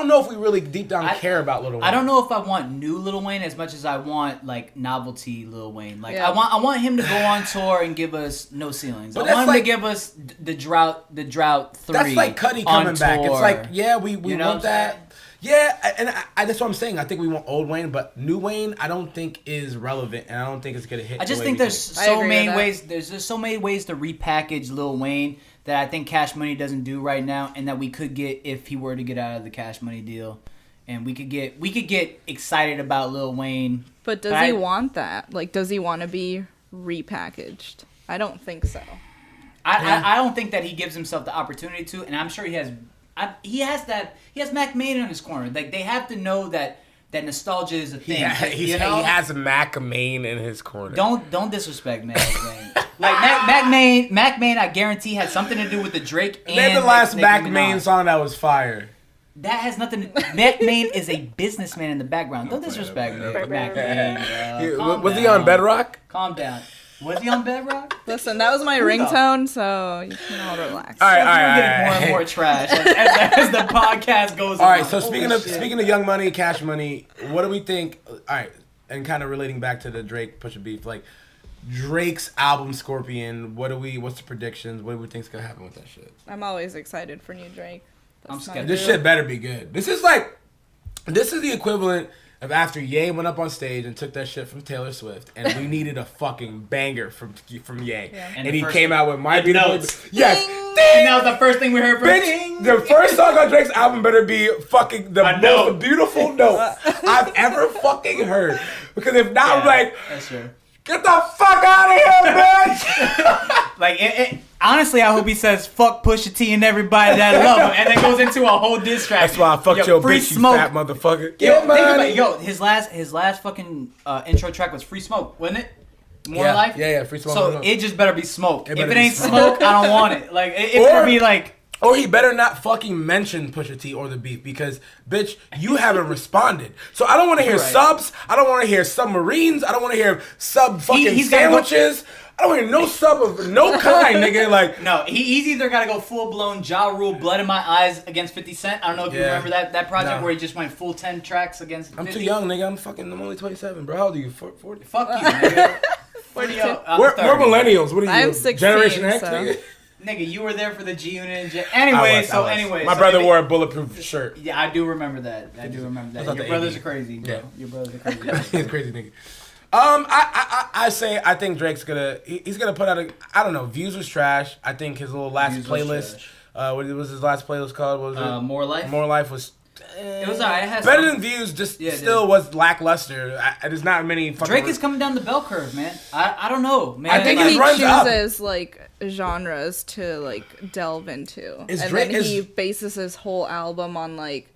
know if we really deep down care about Lil Wayne. I don't know if I want new Lil Wayne as much as I want like novelty Lil Wayne. Like Yeah. I want him to go on tour and give us No Ceilings. But I want him that's to give us the drought 3. That's like Cudi coming back. It's like, yeah, we You know want what I'm saying? that. Yeah, and I that's what I'm saying. I think we want old Wayne, but new Wayne I don't think is relevant, and I don't think it's gonna hit. I just the way think we there's think. so agree many with that. ways. There's just so many ways to repackage Lil Wayne that I think Cash Money doesn't do right now, and that we could get if he were to get out of the Cash Money deal, and we could get excited about Lil Wayne. But does he want that? Like, does he want to be repackaged? I don't think so. I don't think that he gives himself the opportunity to, and I'm sure he has. He has Mac Main in his corner. Like they have to know that nostalgia is a thing. He has a Mac Main in his corner. Don't disrespect Mac Main. Like Mac Main, I guarantee has something to do with the Drake. Name and the last Nicki Mac Minaj. Main song that was fire. That has nothing. Mac Main is a businessman in the background. Don't disrespect Mac Main. Was he on Bedrock? Calm down. Was he on Bedrock? Listen, that was my ringtone, so you can all relax. All right, We're getting more and more trash as the podcast goes on. All right, so Holy speaking of Young Money, Cash Money, what do we think? All right, and kind of relating back to the Drake Pusha beef, like Drake's album Scorpion. What's the predictions? What do we think's gonna happen with that shit? I'm always excited for new Drake. I'm That's my scared. This deal. shit better be good. This is the equivalent of after Ye went up on stage and took that shit from Taylor Swift, and we needed a fucking banger from Ye, Yeah. and the he first- came out with My the Beautiful. notes. Yes, And ding. that was the first thing we heard from Bitch, the first song on Drake's album better be fucking the A note. most beautiful note I've ever fucking heard. Because if not, I'm like, That's true. get the fuck out of here, bitch! Like, honestly, I hope he says "fuck Pusha T" and everybody that love him, and then goes into a whole diss track. That's why I fucked your Free bitch, you Smoke. fat motherfucker. Yo, Get think about money. it. Yo, his last fucking intro track was Free Smoke, wasn't it? More Yeah, Life. yeah, Free Smoke. So it just better be smoke. It If better it be ain't smoke. smoke, I don't want it. Like it Or- better be like. Or he better not fucking mention Pusha T or the beef because, bitch, you haven't responded. So I don't want to hear Right. subs. I don't want to hear submarines. I don't want to hear sub fucking he's gotta go- sandwiches. I don't hear no sub of no kind, nigga. Like, No, he's either got to go full blown Ja Rule, Blood in My Eyes against 50 Cent. I don't know if you Yeah. remember that project No. where he just went full 10 tracks against. I'm 50. too young, nigga. I'm only 27, bro. How old are you? 40? Fuck you, nigga. 42. I'm We're 30. millennials. What are you? I'm 16, Generation X, so- nigga? Nigga, you were there for the G Unit. I Anyway, was. My so brother maybe- wore a bulletproof shirt. Yeah, I do remember that. Your the brothers 80s. are crazy, bro. Yeah. Your brothers are crazy. He's a crazy nigga. I think Drake's he's gonna put out I don't know. Views was trash. I think his little last Views was playlist. trash. What was his last playlist called? What was it? More Life? More Life was. It was alright. It had Better some- than Views. Just Yeah, it still did. was lackluster. There's not many. Fucking Drake is coming down the bell curve, man. I don't know, man. I think He it runs up. chooses like genres to like delve into, Is and Drake- then he is- bases his whole album on like,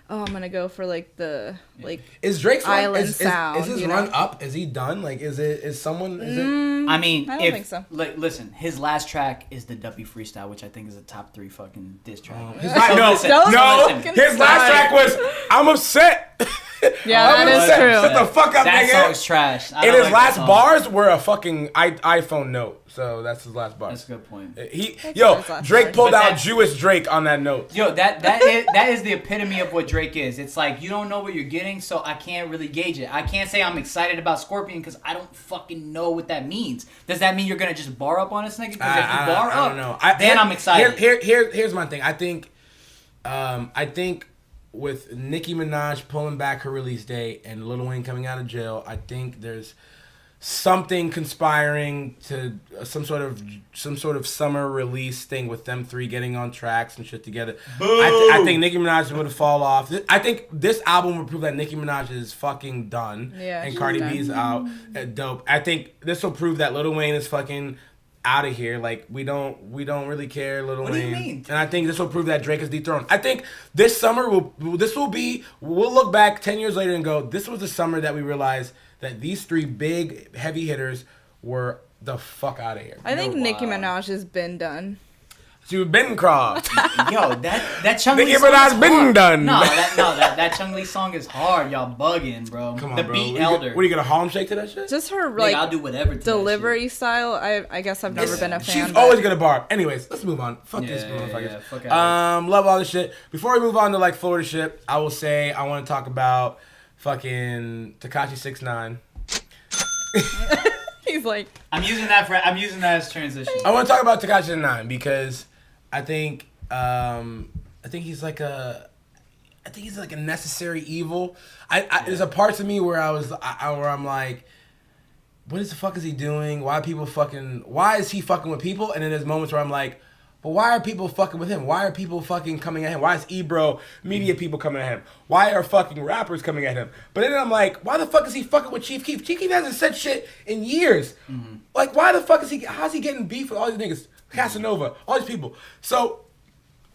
oh, I'm gonna go for like the like. Is Drake's run, Island is sound, his you run know? up? Is he done? Like, is someone? Is it? I mean, I don't think so. Listen, his last track is the Duppy Freestyle, which I think is a top 3 fucking diss track. No, Don't no. fucking His last start. track was "I'm upset." Yeah, that is true. Shut the fuck up, That nigga. song's trash. I And don't his like last that song. bars were a fucking iPhone note. So that's his last bars. That's a good point. his last Drake bars. pulled But out that- Jewish Drake on that note. Yo, that is the epitome of what Drake is. It's like you don't know what you're getting, so I can't really gauge it. I can't say I'm excited about Scorpion because I don't fucking know what that means. Does that mean you're gonna just bar up on this nigga? Because if you bar I up, don't know. then I'm excited. Here's my thing. I think with Nicki Minaj pulling back her release date and Lil Wayne coming out of jail, I think there's something conspiring to some sort of summer release thing with them three getting on tracks and shit together. I think Nicki Minaj would fall off. I think this album would prove that Nicki Minaj is fucking done. Yeah, and she's Cardi done. B's out. Dope. I think this will prove that Lil Wayne is fucking out of here. Like we don't really care, Lil What do Wayne. you mean? And I think this will prove that Drake is dethroned. I think this summer we'll look back 10 years later and go, this was the summer that we realized that these three big heavy hitters were the fuck out of here. I think You're Nicki wild. Minaj has been done. To Ben Cross. Yo, that Chung Lee Nicki song Minaj is been hard. done. That Chung Lee song is hard. Y'all bugging, bro. Come on, the bro. beat What elder. are you gonna Harlem Shake to that shit? Just her Nigga, I'll like do whatever. To that delivery style. I guess I've never been a fan. She's but- always gonna bar. Anyways, let's move on. Fuck this, Yeah, motherfuckers. yeah, fuck outta Love all this shit. Before we move on to like Florida shit, I will say I want to talk about fucking Tekashi 6ix9ine. He's like, I'm using that as transition. I want to talk about Tekashi 6ix9ine because I think he's like a necessary evil. There's a part to me where I'm like, what the fuck is he doing? Why is he fucking with people? And then there's moments where I'm like, but why are people fucking with him? Why are people fucking coming at him? Why is Ebro media people coming at him? Why are fucking rappers coming at him? But then I'm like, why the fuck is he fucking with Chief Keef? Chief Keef hasn't said shit in years. Like, why the fuck how's he getting beef with all these niggas? Casanova, all these people. So,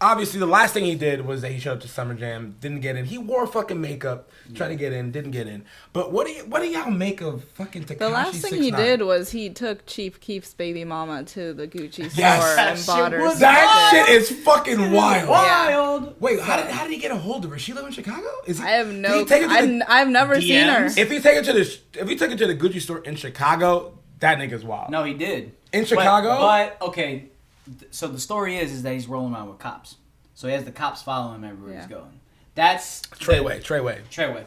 obviously, the last thing he did was that he showed up to Summer Jam, didn't get in. He wore fucking makeup, tried to get in, didn't get in. But what do y'all make of fucking Tekashi 6ix9ine? the last thing he did was he took Chief Keef's baby mama to the Gucci store Yes. and bought her some That shit. shit is fucking wild. Wild. Wait, how did he get a hold of her? She live in Chicago? I have did no. he take her to the- I've never seen her. DMs? If he take her to the Gucci store in Chicago, that nigga's wild. No, he did. In Chicago? But okay, so the story is that he's rolling around with cops. So he has the cops following him everywhere he's Yeah. going. That's Treyway. Treyway.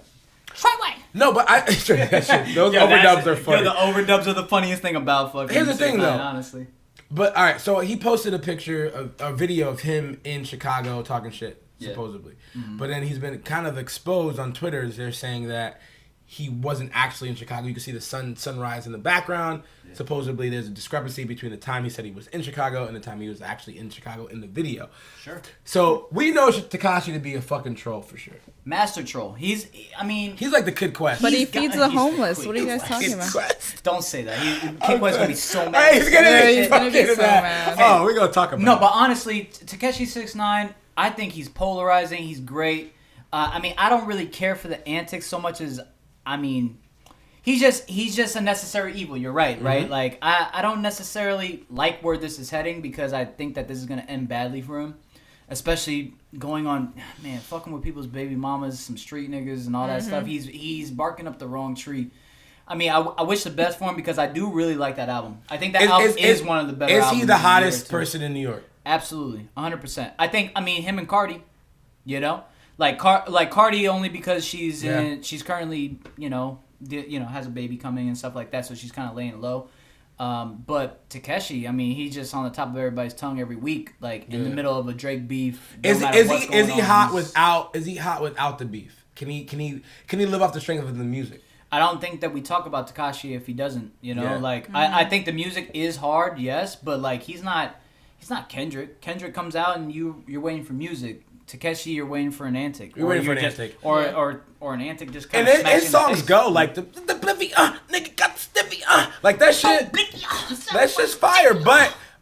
No, but that shit, those Yo, overdubs are funny. Yo, the overdubs are the funniest thing about fucking. Here's the thing, 6ix9ine, though. honestly. But all right, so he posted a video of him in Chicago talking shit, Yeah. supposedly. But then he's been kind of exposed on Twitter. They're saying that he wasn't actually in Chicago. You can see the sunrise in the background. Yeah. Supposedly, there's a discrepancy between the time he said he was in Chicago and the time he was actually in Chicago in the video. Sure. So we know Tekashi to be a fucking troll for sure. Master troll. He's like the Kid Quest. But he He's feeds got- the he's homeless. the What are you guys Kid talking Kid about? Quest. Don't say that. Kid Quest gonna be so mad. Hey, he's gonna Yeah, be he's gonna be fucking so mad. mad. Oh, we're gonna talk about No, it. but honestly, Tekashi 6ix9ine, I think he's polarizing. He's great. I don't really care for the antics so much as, he's just a necessary evil. You're right, right? Like I don't necessarily like where this is heading because I think that this is gonna end badly for him, especially going on, fucking with people's baby mamas, some street niggas, and all that stuff. He's barking up the wrong tree. I wish the best for him because I do really like that album. I think that album is one of the better albums. Is he the of year, hottest too. person in New York? Absolutely, 100%. I think him and Cardi, like Cardi only because she's currently has a baby coming and stuff like that, so she's kind of laying low. But Tekashi, he's just on the top of everybody's tongue every week, like in the middle of a Drake beef. Is he hot without the beef? Can he live off the strength of the music? I don't think that we talk about Tekashi if he doesn't. Yeah. I think the music is hard, yes, but like he's not Kendrick. Kendrick comes out and you're waiting for music. Tekashi, you're waiting for an antic. You're waiting for an antic. Or an antic just kind And of smacks his you in the songs face. go like the bliffy, nigga got the stiffy, like that shit. That's just fire.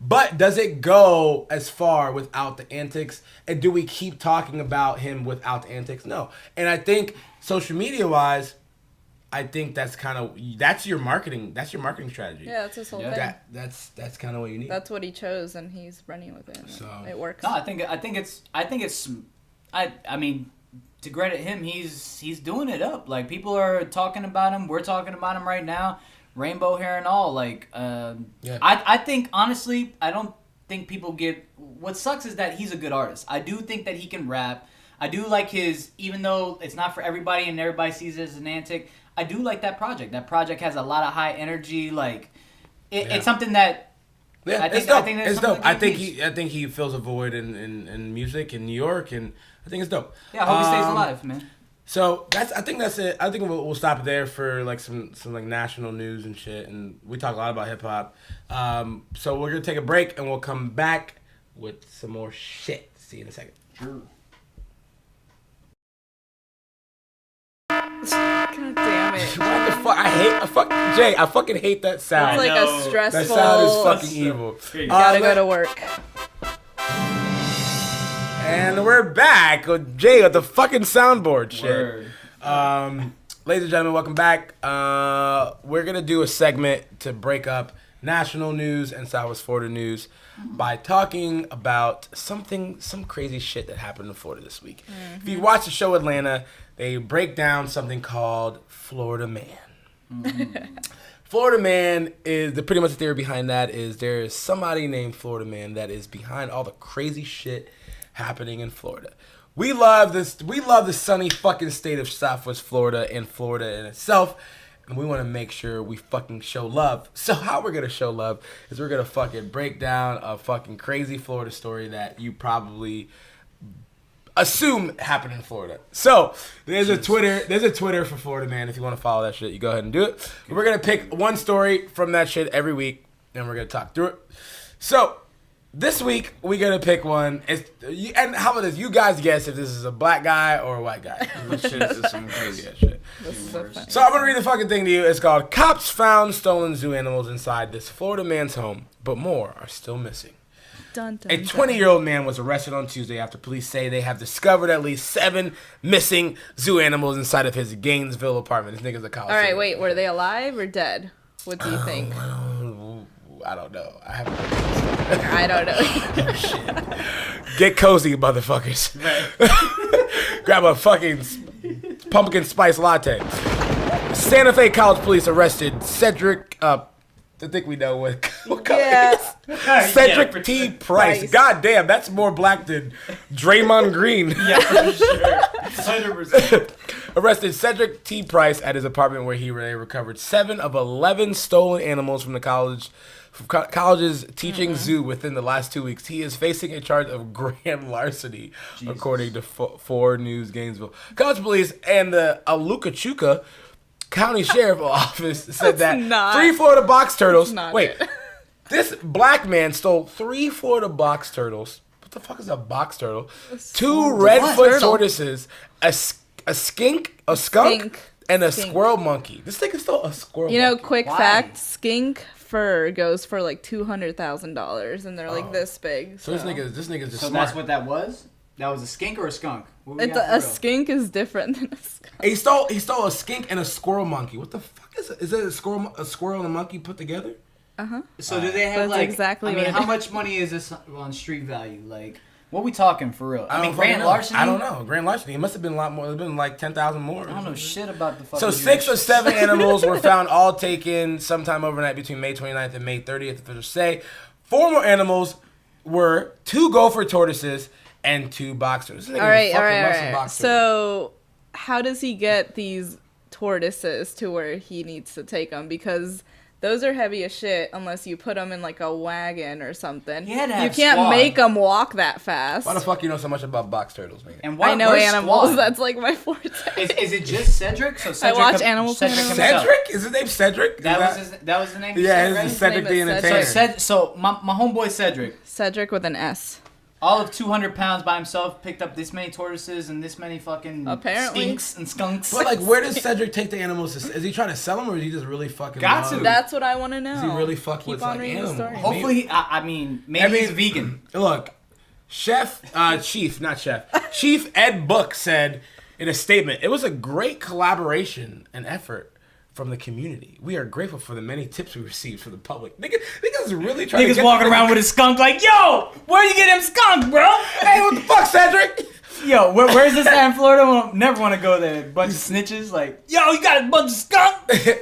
But does it go as far without the antics? And do we keep talking about him without the antics? No. And I think social media wise, I think that's your marketing strategy. Yeah, that's his whole thing. That's kind of what you need. That's what he chose, and he's running with it. So- It works. No, I think it's. I mean, to credit him, he's doing it up. Like, people are talking about him. We're talking about him right now. Rainbow hair and all. Like, I think, honestly, I don't think people get... What sucks is that he's a good artist. I do think that he can rap. I do like his... Even though it's not for everybody and everybody sees it as an antic, I do like that project. That project has a lot of high energy. Like, it's something that... Yeah, I think, it's dope. I think that's It's something dope. that I think he fills a void in music in New York, and I think it's dope. Yeah, I hope he stays alive, man. So I think that's it. I think we'll stop there for like some like national news and shit, and we talk a lot about hip hop. So we're gonna take a break, and we'll come back with some more shit. See you in a second. Sure. God damn it. What the fuck? I fucking hate that sound. It's like a stressful... That sound is fucking evil. Gotta go to work. And we're back with Jay with the fucking soundboard shit. Word. Ladies and gentlemen, welcome back. We're going to do a segment to break up national news and Southwest Florida news by talking about some crazy shit that happened in Florida this week. If you watch the show Atlanta, they break down something called Florida Man. Florida Man is pretty much the theory behind that is there is somebody named Florida Man that is behind all the crazy shit happening in Florida. We love this. We love the sunny fucking state of Southwest Florida and Florida in itself. And we want to make sure we fucking show love. So how we're going to show love is we're going to fucking break down a fucking crazy Florida story that you probably assume happened in Florida. So there's a Twitter for Florida Man. If you want to follow that shit, you go ahead and do it. We're going to pick one story from that shit every week, and we're going to talk through it. So this week, we're going to pick one. And how about this? You guys guess if this is a black guy or a white guy. This shit is some crazy ass shit. So I'm going to read the fucking thing to you. It's called Cops Found Stolen Zoo Animals Inside This Florida Man's Home, but more are still missing. Dun, dun, A 20-year-old man was arrested on Tuesday after police say they have discovered at least 7 missing zoo animals inside of his Gainesville apartment. This nigga's a college. All right, wait. Were they alive or dead? What do you think? I don't know. I don't know. Shit. Get cozy, motherfuckers. Grab a fucking pumpkin spice latte. Santa Fe College police arrested Cedric. I think we know what color Yeah. Cedric T. Price. God damn, that's more black than Draymond Green. Yeah, for sure. 100%. Arrested Cedric T. Price at his apartment where they recovered 7 of 11 stolen animals from the college's teaching zoo within the last 2 weeks. He is facing a charge of grand larceny, according to 4 News Gainesville. College police and the Alucachuca County Sheriff Office said that 3 Florida box turtles. This black man stole 3 Florida box turtles. What the fuck is a box turtle? 2 redfoot tortoises, a skunk, and a squirrel monkey. This thing is still a squirrel. You know, monkey. quick fact: skink fur goes for like $200,000, and they're like this big. So this nigga's just So smart. that's what that was? That was a skink or a skunk? It's a skink is different than a skunk. He stole a skink and a squirrel monkey. What the fuck is it? Is it a squirrel and a monkey put together? So do they have That's like? exactly I mean, what it how is. much money is this on street value? Like, what we talking for real? I mean, don't grand fucking know. larceny. I don't know. Grand larceny. It must have been a lot more. It's been like 10,000 more. I don't know shit about the fucking. So 6 of 7 animals were found, all taken sometime overnight between May 29th and May 30th. Officials say 4 more animals were 2 gopher tortoises and 2 box turtles. All right. So, how does he get these tortoises to where he needs to take them? Because those are heavy as shit unless you put them in like a wagon or something. He had to have you can't squad. make them walk that fast. Why the fuck you know so much about box turtles, man? And why, I know where's animals. Squad? That's like my forte. Is it just Cedric? So Cedric watch Animal Planet. Cedric? Is his name Cedric? That was the name. Yeah, you said, this is right? Cedric the name is Entertainer. So my homeboy Cedric, Cedric with an S. all of 200 pounds by himself, picked up this many tortoises and this many fucking Apparently. stinks and skunks. But like, where does Cedric take the animals? Is he trying to sell them, or is he just really fucking? Got to. That's what I want to know. Does he really fuck Keep with on like reading the animals? story. Hopefully, I mean, maybe he's vegan. Look, Chief Ed Book said in a statement, "It was a great collaboration and effort from the community. We are grateful for the many tips we received from the public." Niggas really trying to Niggas get walking around with a skunk like, yo, where you get him skunk, bro? Hey, what the fuck, Cedric? Yo, where's this at in Florida? We'll never want to go there. Bunch of snitches, like, yo, you got a bunch of skunk.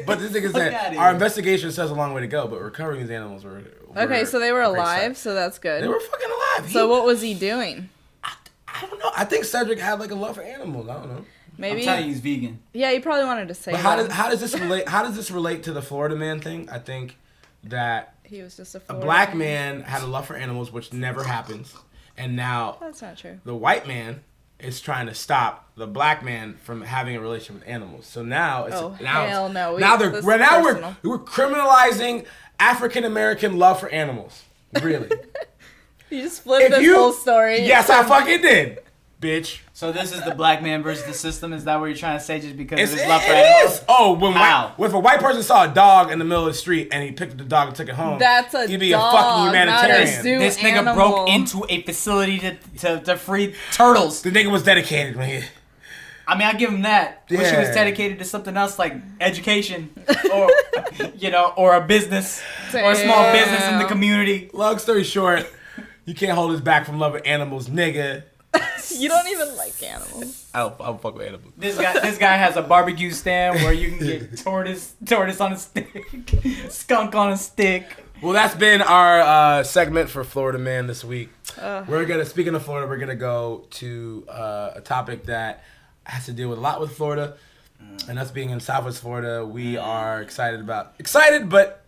But this thing is Fuck outta that here. our investigation says a long way to go, but recovering these animals were Okay, so they were a great alive, start. so that's good. They were fucking alive. So what was he doing? I don't know. I think Cedric had like a love for animals. I don't know. Maybe. I'm telling you, he's vegan. Yeah, he probably wanted to say But that. how does this relate? How does this relate to the Florida man thing? I think that He was just a a Florida black man had a love for animals, which never happens, and now That's not true. the white man is trying to stop the black man from having a relationship with animals. So now it's Oh, now hell no. now This is we're personal. we're criminalizing African American love for animals. Really? You just flipped this whole story. Yes, I fucking did, bitch. So this is the black man versus the system. Is that what you're trying to say? Just because It's, of it his love for it animals? is. Oh, How? if a white person saw a dog in the middle of the street and he picked up the dog and took it home, That's a he'd be dog, a fucking not a humanitarian. zoo This nigga animal. broke into a facility to free turtles. The nigga was dedicated, man. I mean, I give him that. Wish he was Yeah. dedicated to something else like education, or or a business, or a small business in the Damn. community. Long story short, you can't hold us back from loving animals, nigga. You don't even like animals. I'll fuck with animals. This guy has a barbecue stand where you can get tortoise on a stick, skunk on a stick. Well, that's been our segment for Florida Man this week. Speaking of Florida, we're gonna go to a topic that has to deal with a lot with Florida, and us being in Southwest Florida. We are excited, but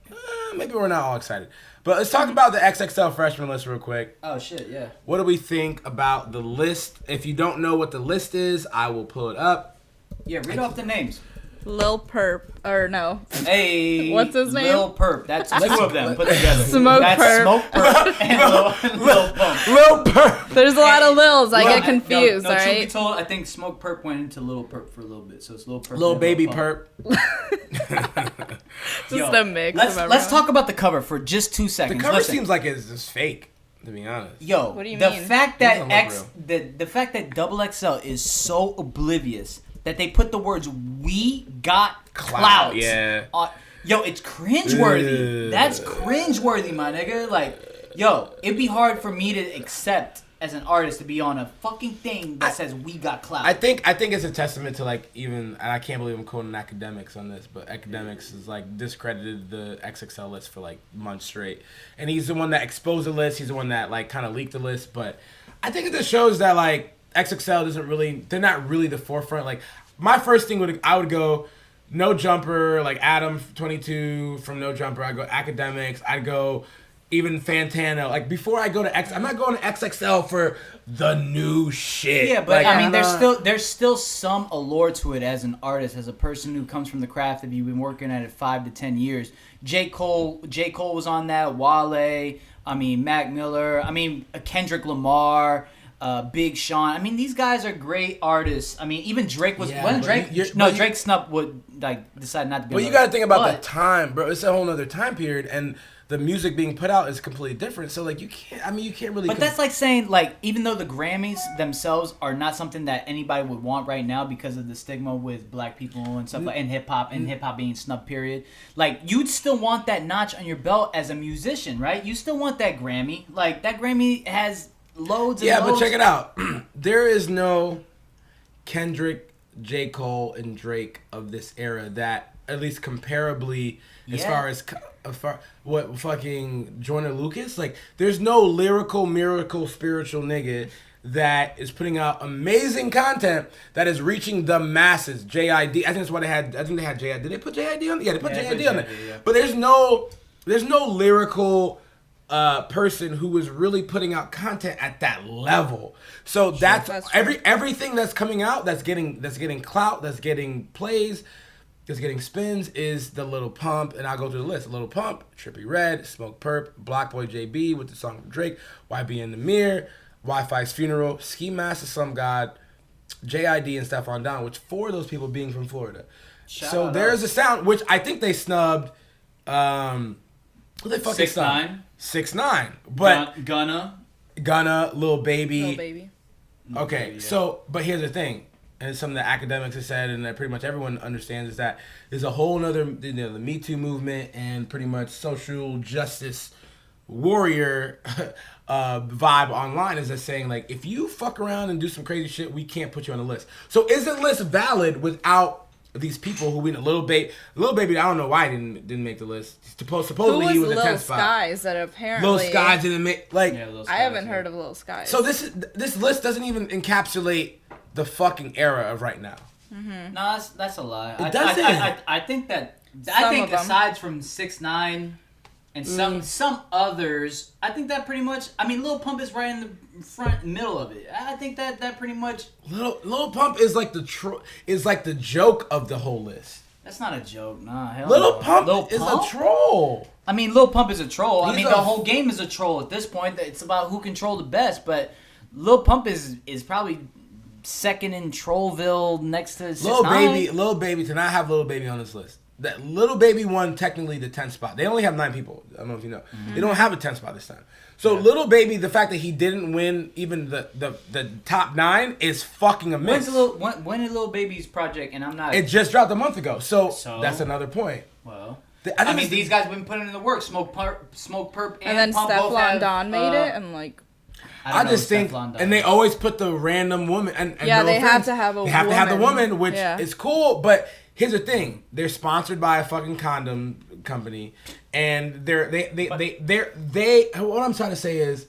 maybe we're not all excited. But let's talk about the XXL Freshman List real quick. Oh shit, yeah. What do we think about the list? If you don't know what the list is, I will pull it up. Yeah, read off the names. Lil Perp, or no. Hey, What's his name? Lil Perp. That's two of them put together. Smoke That's Perp. Smoke Perp and Lil Pump. Lil Perp. There's a lot of Lils. I Well, get confused, no, truth be alright? told, I think Smoke Perp went into Lil Perp for a little bit, so it's Lil Perp. Lil and Baby Pump. Perp. Just a mix Let's of everyone. let's talk about the cover for just 2 The seconds. cover Listen. seems like it's just fake, to be honest. Yo, What do you the mean? fact Doesn't that look the fact that Double XL is so oblivious that they put the words "we got clout." yeah. Yo, it's cringeworthy. Ugh. That's cringeworthy, my nigga. Like, yo, it'd be hard for me to accept as an artist to be on a fucking thing that says "we got clout." I think it's a testament to like even, and I can't believe I'm quoting academics on this, but academics is like discredited the XXL list for like months straight, and he's the one that exposed the list. He's the one that like kind of leaked the list, but I think it just shows that like XXL they're not really the forefront. Like my first thing I would go No Jumper, like Adam 22 from No Jumper. I'd go Academics. I'd go even Fantano. Like before I go to I'm not going to XXL for the new shit. Yeah, but like, I mean, I'm there's still some allure to it as an artist, as a person who comes from the craft. If you've been working at it 5 to 10 years, J. Cole was on that. Wale, I mean Mac Miller, I mean Kendrick Lamar, Big Sean. I mean, these guys are great artists. I mean, even Drake was Yeah, when but Drake. but Drake Snup would like decide not to be. But on you the got to think about but- the time, bro. It's a whole nother time period, and the music being put out is completely different. So like you can't really. But that's like saying, like, even though the Grammys themselves are not something that anybody would want right now because of the stigma with black people and stuff like, and hip hop being snubbed, period. Like, you'd still want that notch on your belt as a musician, right? You still want that Grammy. Like, that Grammy has loads and loads. But check it out. There is no Kendrick, J. Cole, and Drake of this era that at least comparably as far what fucking Joyner Lucas, like there's no lyrical miracle spiritual nigga that is putting out amazing content that is reaching the masses. JID, I think that's what they had. I think they had JID. Did they put JID on? Yeah, they put JID on it. Yeah. But there's no lyrical person who is really putting out content at that level. So that's true. everything that's coming out that's getting clout, that's getting plays, that's getting spins is the Lil Pump, and I'll go through the list. Lil Pump, Trippie Redd, Smoke Perp, Block Boy JB with the song from Drake, YB in the Mirror, Wi-Fi's Funeral, Ski Mask of Some God, JID, and Stephon Don, which 4 of those people being from Florida. So there's a sound which I think they snubbed. Who they fucking snubbed? 6ix9ine, but Gunna, Lil Baby. Lil Baby. Okay, Yeah. so but here's the thing, and it's something that academics have said, and that pretty much everyone understands, is that there's a whole nother, the Me Too movement and pretty much social justice warrior vibe online is just saying like, if you fuck around and do some crazy shit, we can't put you on the list. So is the list valid without these people who we know? Lil Baby, I don't know why he didn't make the list. Supposedly he was in the 10th spot. Lil Skies that apparently Lil Skies didn't make like. Yeah, Lil I Skies, haven't yeah. heard of Lil Skies. So this list doesn't even encapsulate the fucking era of right now. No, that's a lie. It doesn't. I think that. Some I think of them. aside from 6ix9ine and some others, I think that pretty much. I mean, Lil Pump is right in the front middle of it. I think that pretty much. Lil Pump is like the joke of the whole list. That's not a joke, nah. Hell Lil no. Pump Lil is Pump? a troll. I mean, Lil Pump is a troll. I He's mean, a- the whole game is a troll at this point. It's about who can troll the best. But Lil Pump is probably second in Trollville next to 6ix9ine. Lil Baby, to not have Lil Baby on this list. That Lil Baby won technically the 10th spot. They only have 9 people. I don't know if you know. They don't have a 10th spot this time. So Lil Baby, the fact that he didn't win even the top 9 is fucking a miss. When did Lil Baby's project? And I'm not. It just dropped a month ago. So So? that's another point. Well, I I think mean, it's- these guys have been putting in the work. Smoke Perp, and then Pump both Stefflon have, Don made it, and like I don't just know think, Stefflon Don. and they always put the random woman. And Yeah, no they have offense, to have a They have to have the woman. woman, which Yeah. is cool. But here's the thing: they're sponsored by a fucking condom company, and they. What I'm trying to say is,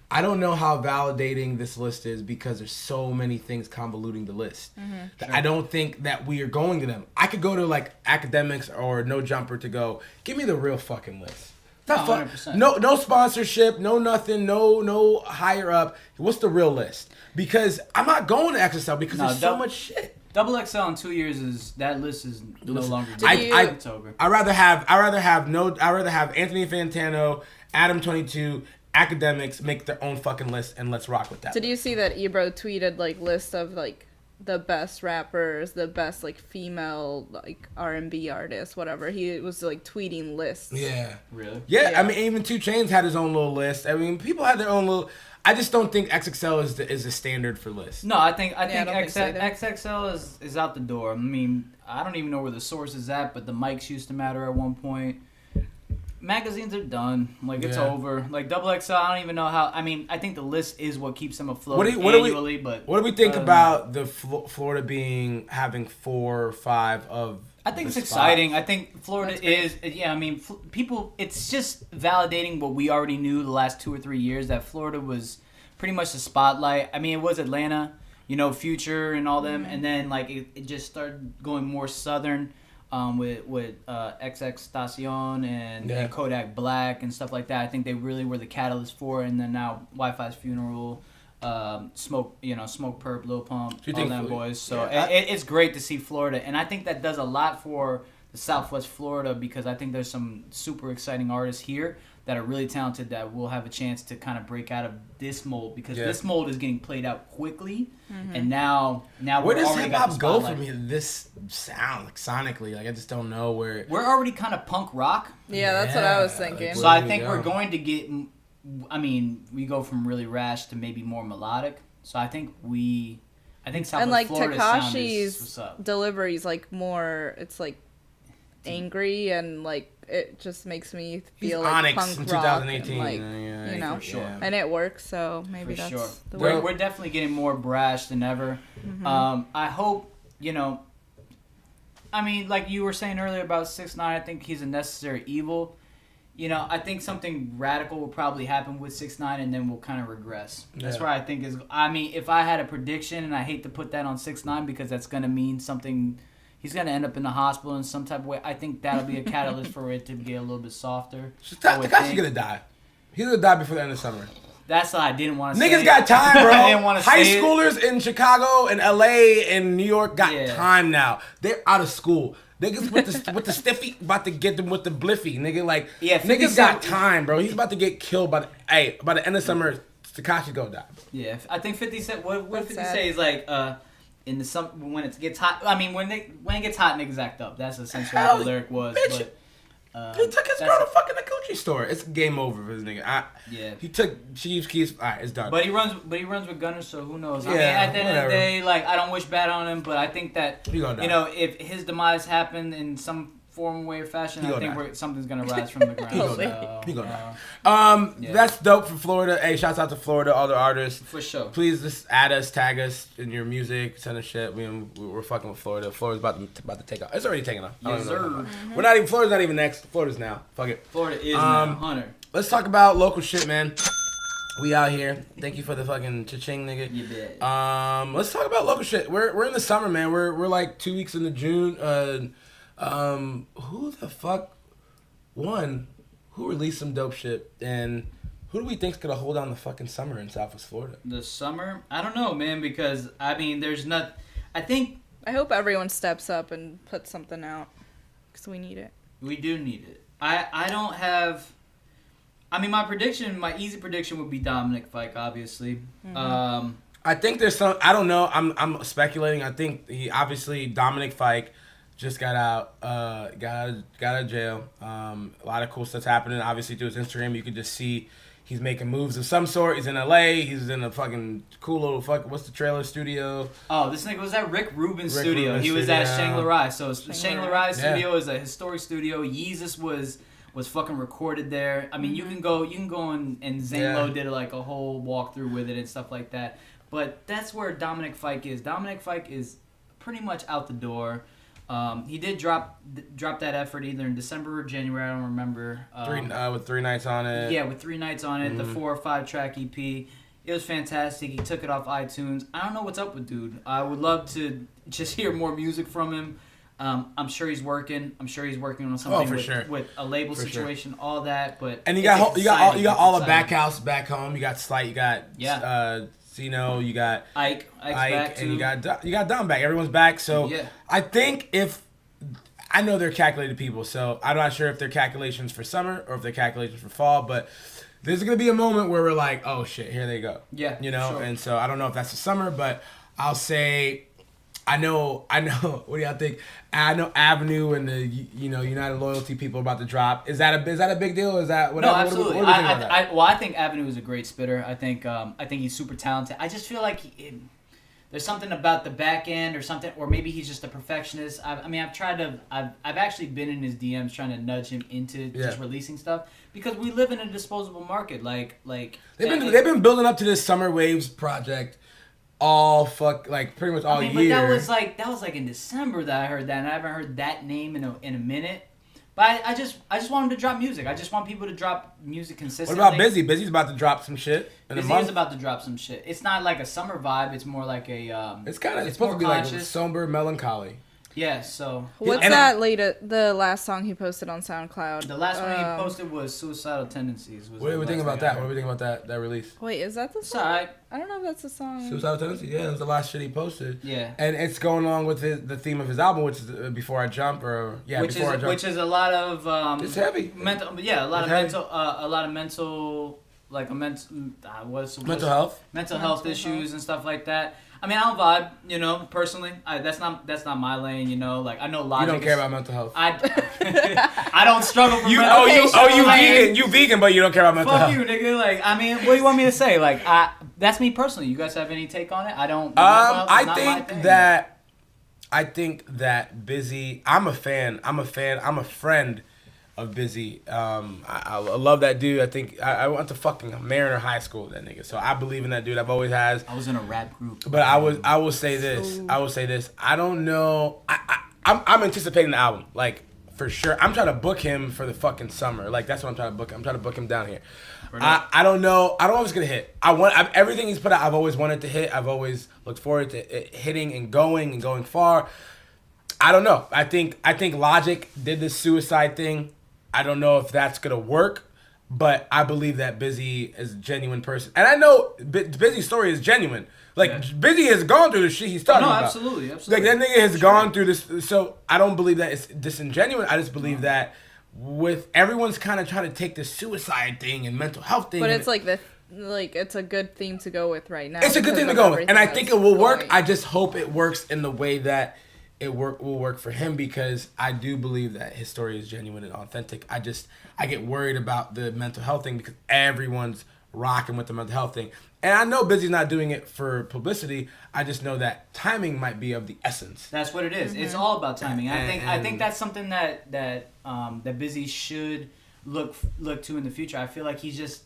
I don't know how validating this list is because there's so many things convoluting the list. That I don't think that we are going to them. I could go to like Academics or No Jumper to go, give me the real fucking list. Not No, fun. 100%. No sponsorship, no nothing, no higher up. What's the real list? Because I'm not going to XXL because No, there's so don't- much shit. Double XL in 2 years is that list is no longer. It's over. I rather have Anthony Fantano, Adam 22, Academics make their own fucking list and let's rock with that. Did you see that Ebro tweeted like list of like the best rappers, the best like female like R&B artists, whatever? He was like tweeting lists. Yeah. Really? Yeah, Yeah. I mean, even 2 Chainz had his own little list. I mean, people had their own little. I just don't think XXL is the standard for lists. No, I think I don't think so either. XXL is out the door. I mean, I don't even know where the source is at, but the mics used to matter at one point. Magazines are done. Like, it's Yeah. over. Like, Double XL, I don't even know how. I mean, I think the list is what keeps them afloat What do we- annually, but. What do we think other than about the Florida having 4 or 5 of? I think the it's spots? exciting. I think Florida That's great. is, yeah, I mean, people, it's just validating what we already knew the last 2 or 3 years, that Florida was pretty much the spotlight. I mean, it was Atlanta, you know, Future and all them, and then, like, it just started going more southern with XXXTentacion and Kodak Black and stuff like that. I think they really were the catalyst for it, and then now Wi-Fi's Funeral, Smoke Perp, Lil Pump, you all think them Florida- boys. So Yeah, it's great to see Florida, and I think that does a lot for the Southwest Florida because I think there's some super exciting artists here that are really talented that will have a chance to kind of break out of this mold because this mold is getting played out quickly, and now Where we're does already hip got the hop go spotlight. from here? This sound like sonically, like I just don't know where. We're already kind of punk rock, Yeah, that's what I was Yeah, thinking. so Where I do we think go? we're going to get. I mean, we go from really rash to maybe more melodic. So I think Southwest And like Florida sound is what's Tekashi's up. delivery's like more, it's like angry and like it just makes me He's feel like Onyx punk in rock 2018. and like Yeah, you know, for sure. and it works. So maybe For that's sure. the way. We're definitely getting more brash than ever. I hope, I mean, like you were saying earlier about 6ix9ine, I think he's a necessary evil. I think something radical will probably happen with 6ix9ine and then we'll kind of regress. That's Yeah. where I think is, I mean, if I had a prediction, and I hate to put that on 6ix9ine because that's going to mean something, he's going to end up in the hospital in some type of way. I think that'll be a catalyst for it to get a little bit softer. I would Tekashi's think. gonna die. He's gonna die before the end of summer. That's what I didn't want to say. Niggas got time, bro. I didn't want to High say it. schoolers in Chicago and LA and New York got Yeah. time now. They're out of school. Niggas with the stiffy about to get them with the bliffy. Nigga, like, Yeah, 50 niggas got Cent- time, bro. He's about to get killed by the end of summer. Tekashi's gonna die. Bro. Yeah, I think 50 Cent. What That's 50 sad. say is like in the when it gets hot. I mean, when it gets hot, niggas act up. That's essentially what the lyric was. bitch. But He took his that's- girl to fucking the Gucci store. It's game over for this nigga. Yeah. He took Chief's keys. All right, it's done. But he runs with Gunner, so who knows? I mean, Yeah, at the end of whatever. the day, like I don't wish bad on him, but I think that He gonna die. if his demise happened in some form, way, or fashion, He I gonna think something's gonna rise from the ground. He gonna die. That's dope for Florida. Hey, shouts out to Florida, all the artists. For sure. Please just add us, tag us in your music, send us shit. We're fucking with Florida. Florida's about to take off. It's already taking off. Yes, sir. We're not even. Florida's not even next. Florida's now. Fuck it. Florida is now. Hunter. Let's talk about local shit, man. We out here. Thank you for the fucking cha-ching, nigga. You bet. Let's talk about local shit. We're in the summer, man. We're like 2 weeks into June. Who the fuck won? Who released some dope shit? And who do we think's gonna hold down the fucking summer in Southwest Florida? The summer? I don't know, man, because I mean, there's not. I hope everyone steps up and puts something out because we need it. We do need it. I don't have. I mean, my easy prediction would be Dominike Fike, obviously. Mm-hmm. I think there's some. I don't know. I'm speculating. I think Dominike Fike just got out. Got out of jail. A lot of cool stuff's happening. Obviously, through his Instagram, you can just see he's making moves of some sort. He's in LA. He's in a fucking cool little what's the trailer studio? Oh, this nigga was at Rick Rubin's studio. He was at Shangri-La. So Shangri-La studio is a historic studio. Yeezus was fucking recorded there. I mean, you can go and Zane Lowe did like a whole walkthrough with it and stuff like that. But that's where Dominike Fike is. Dominike Fike is pretty much out the door. He did drop that effort either in December or January. I don't remember. With 3 nights on it. Yeah, with 3 nights on it. The 4 or 5 track EP. It was fantastic. He took it off iTunes. I don't know what's up with dude. I would love to just hear more music from him. I'm sure he's working. I'm sure he's working on something with a label situation, all that. But and you got all the Backhouse back home. You got Slight. You got Zeno. You got Ike's back too. And you got Dom back. Everyone's back. So I think I know they're calculated people. So I'm not sure if they're calculations for summer or if they're calculations for fall. But there's gonna be a moment where we're like, oh shit, here they go. Yeah, sure. And so I don't know if that's the summer, but I'll say. I know. What do y'all think? I know Avenue and the United Loyalty people are about to drop. Is that a big deal? Is that what? No, absolutely. What do you think about that? I think Avenue is a great spitter. I think he's super talented. I just feel like there's something about the back end or something, or maybe he's just a perfectionist. I've actually been in his DMs trying to nudge him into just releasing stuff because we live in a disposable market. Like they've been building up to this Summer Waves project. Pretty much all year. But that was like in December that I heard that, and I haven't heard that name in a minute. But I just want him to drop music. I just want people to drop music consistently. What about Bizzy? Bizzy's about to drop some shit in a month. Bizzy is about to drop some shit. It's not like a summer vibe. It's more like a. It's supposed to be like somber melancholy. Yeah, so... What's the last song he posted on SoundCloud? The last one he posted was Suicidal Tendencies. What do we think about that? What do we think about that release? Wait, is that the song? Sorry. I don't know if that's the song. Suicidal Tendencies? Yeah, it was the last shit he posted. Yeah. And it's going along with the theme of his album, which is Before I Jump, Before I Jump. Which is a lot of... it's heavy. Mental health issues and stuff like that. I mean, I don't vibe, personally. That's not my lane, Like, I know Logic. You don't care about mental health. I don't struggle for mental health. You vegan. You vegan, but you don't care about mental health. Fuck you, nigga. Like, I mean, what do you want me to say? Like, that's me personally. You guys have any take on it? I don't. I think that Bizzy. I'm a fan. I'm a friend of Bizzy. I love that dude. I think I went to fucking Mariner High School with that nigga. So I believe in that dude. I've always has. I was in a rap group. But I will say this. I don't know. I'm anticipating the album. Like, for sure. I'm trying to book him for the fucking summer. Like, that's what I'm trying to book. I'm trying to book him down here. I don't know. I don't know if it's gonna hit. Everything he's put out, I've always wanted to hit. I've always looked forward to it hitting and going far. I don't know. I think Logic did this suicide thing. I don't know if that's gonna work, but I believe that Bizzy is a genuine person, and I know Bizzy's story is genuine. Like, Bizzy has gone through the shit he's talking about. Absolutely. Like, that nigga has gone through this, so I don't believe that it's disingenuous. I just believe that with everyone's kind of trying to take the suicide thing and mental health thing, but it's it's a good theme to go with right now. It's a good thing to go with, and I think it will work. I just hope it works in the way that it will work for him, because I do believe that his story is genuine and authentic. I get worried about the mental health thing because everyone's rocking with the mental health thing. And I know Bizzy's not doing it for publicity. I just know that timing might be of the essence. That's what it is. It's all about timing. I think that's something that Bizzy should look to in the future. I feel like he's just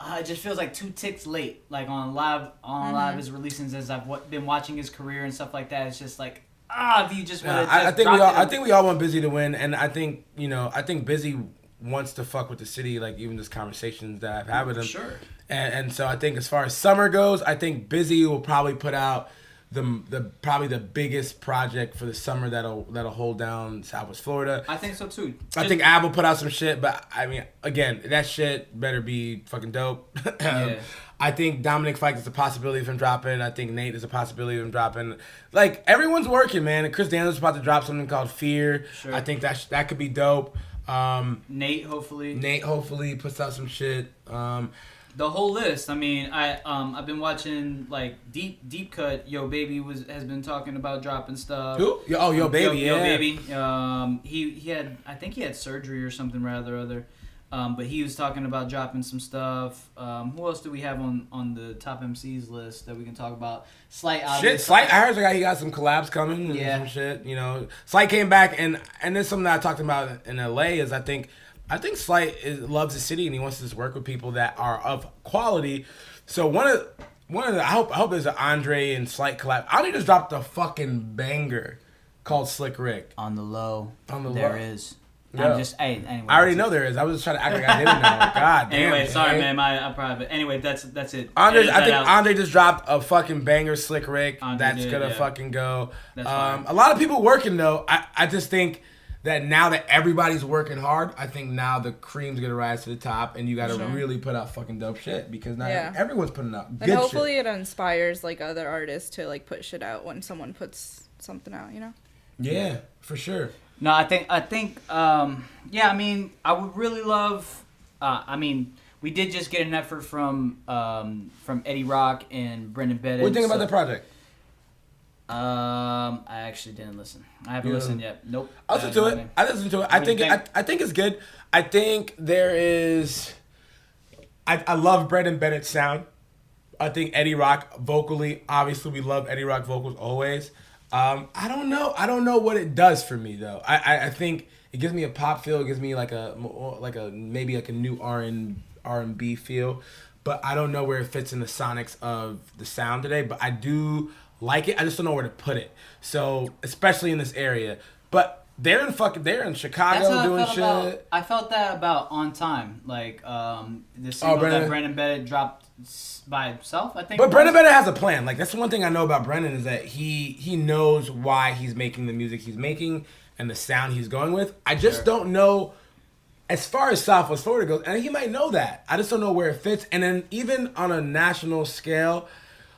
it just feels like 2 ticks late. Like on a lot of his releases as I've been watching his career and stuff like that. It's just like if you just want to. I think we all want Bizzy to win, and I think Bizzy wants to fuck with the city. Like even just conversations that I've had with him. Sure. And so I think as far as summer goes, I think Bizzy will probably put out probably the biggest project for the summer that'll hold down Southwest Florida. I think so too. I think Ab will put out some shit, but I mean, again, that shit better be fucking dope. Yeah. I think Dominike Fike is a possibility of him dropping. I think Nate is a possibility of him dropping. Like everyone's working, man. And Chris Daniels is about to drop something called Fear. Sure. I think that could be dope. Nate hopefully puts out some shit. The whole list. I mean, I've been watching like Deep Cut. Yo Baby has been talking about dropping stuff. Who? Yo Baby. Yo Baby. He had, I think he had surgery or something rather other. But he was talking about dropping some stuff. Who else do we have on the top MCs list that we can talk about? Slight. Shit, Slight. I heard he got some collabs coming and some shit. You know, Slight came back and there's something that I talked about in LA is I think Slight loves the city and he wants to just work with people that are of quality. So one of the I hope there's an Andre and Slight collab. Andre just dropped a fucking banger called Slick Rick. On the low. There is. Yeah. I'm just anyway. I already know there is. I was just trying to act like I didn't know. God damn. Anyway, it, sorry, man. I'm private. Anyway, that's it. Andre just dropped a fucking banger, Slick Rick. That's gonna fucking go. A lot of people working though. I just think that now that everybody's working hard, I think now the cream's gonna rise to the top, and you gotta really put out fucking dope shit because now everyone's putting out good shit. And hopefully shit. it inspires like other artists to like put shit out when someone puts something out, you know? Yeah, for sure. No, I think I mean, I would really love. I mean, we did just get an effort from Eddie Rock and Brendan Bennett. What do you think about that project? I actually didn't listen. I haven't listened yet. Nope. I listened to it. I think it's good. I think there is. I love Brendan Bennett's sound. I think Eddie Rock vocally. Obviously, we love Eddie Rock vocals always. I don't know what it does for me though. I think it gives me a pop feel. It gives me like a maybe like a new R&B feel, but I don't know where it fits in the sonics of the sound today. But I do like it. I just don't know where to put it. So especially in this area, but they're in Chicago doing shit. I felt that about On Time, like the single that Brendan Bennett dropped by himself, I think. But Brendan Bennett has a plan. Like that's the one thing I know about Brendan is that he knows why he's making the music he's making and the sound he's going with. I just don't know as far as Southwest Florida goes, and he might know that. I just don't know where it fits. And then even on a national scale,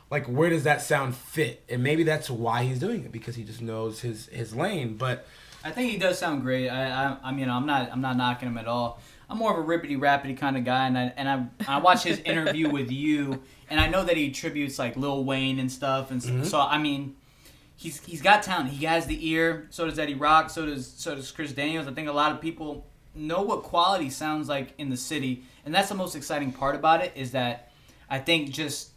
like where does that sound fit? And maybe that's why he's doing it because he just knows his lane. But I think he does sound great. I mean, I'm not knocking him at all. I'm more of a rippity rappity kind of guy, and I watch his interview with you, and I know that he tributes like Lil Wayne and stuff, and so I mean, he's got talent. He has the ear. So does Eddie Rock. So does Chris Daniels. I think a lot of people know what quality sounds like in the city, and that's the most exciting part about it is that I think just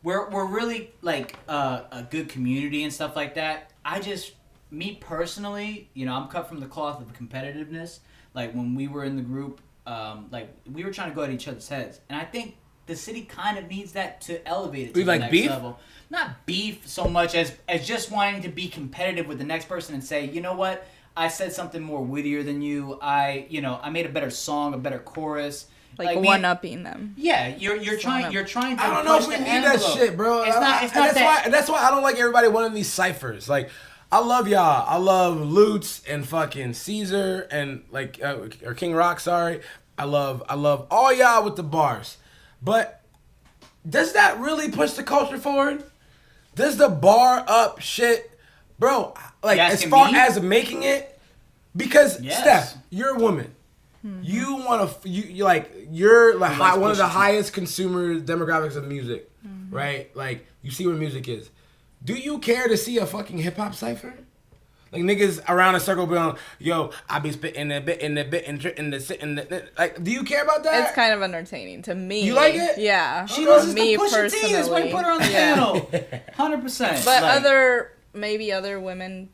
we're really like a good community and stuff like that. Me personally, you know, I'm cut from the cloth of competitiveness. Like when we were in the group, like we were trying to go at each other's heads, and I think the city kind of needs that to elevate it to the next level. Not beef so much as just wanting to be competitive with the next person and say, you know what, I said something more wittier than you. I made a better song, a better chorus. Like one-upping them. Yeah, you're trying to. I don't know if we need that shit, bro. That's why I don't like everybody wanting these ciphers. Like, I love y'all. I love Lutz and fucking Caesar and like or King Rock. Sorry, I love all y'all with the bars. But does that really push the culture forward? Does the bar up shit, bro? Like as far as making it, because Steph, you're a woman. You want to you're like one of the highest consumer demographics of music, right? Like you see where music is. Do you care to see a fucking hip hop cipher? Like niggas around a circle be on, yo, I be spitting a bit in the bit and sitting like. Do you care about that? It's kind of entertaining to me. You like it? Yeah. She listens me to Pusha T. personally. That's why you put her on the panel. 100%. But Like, other women.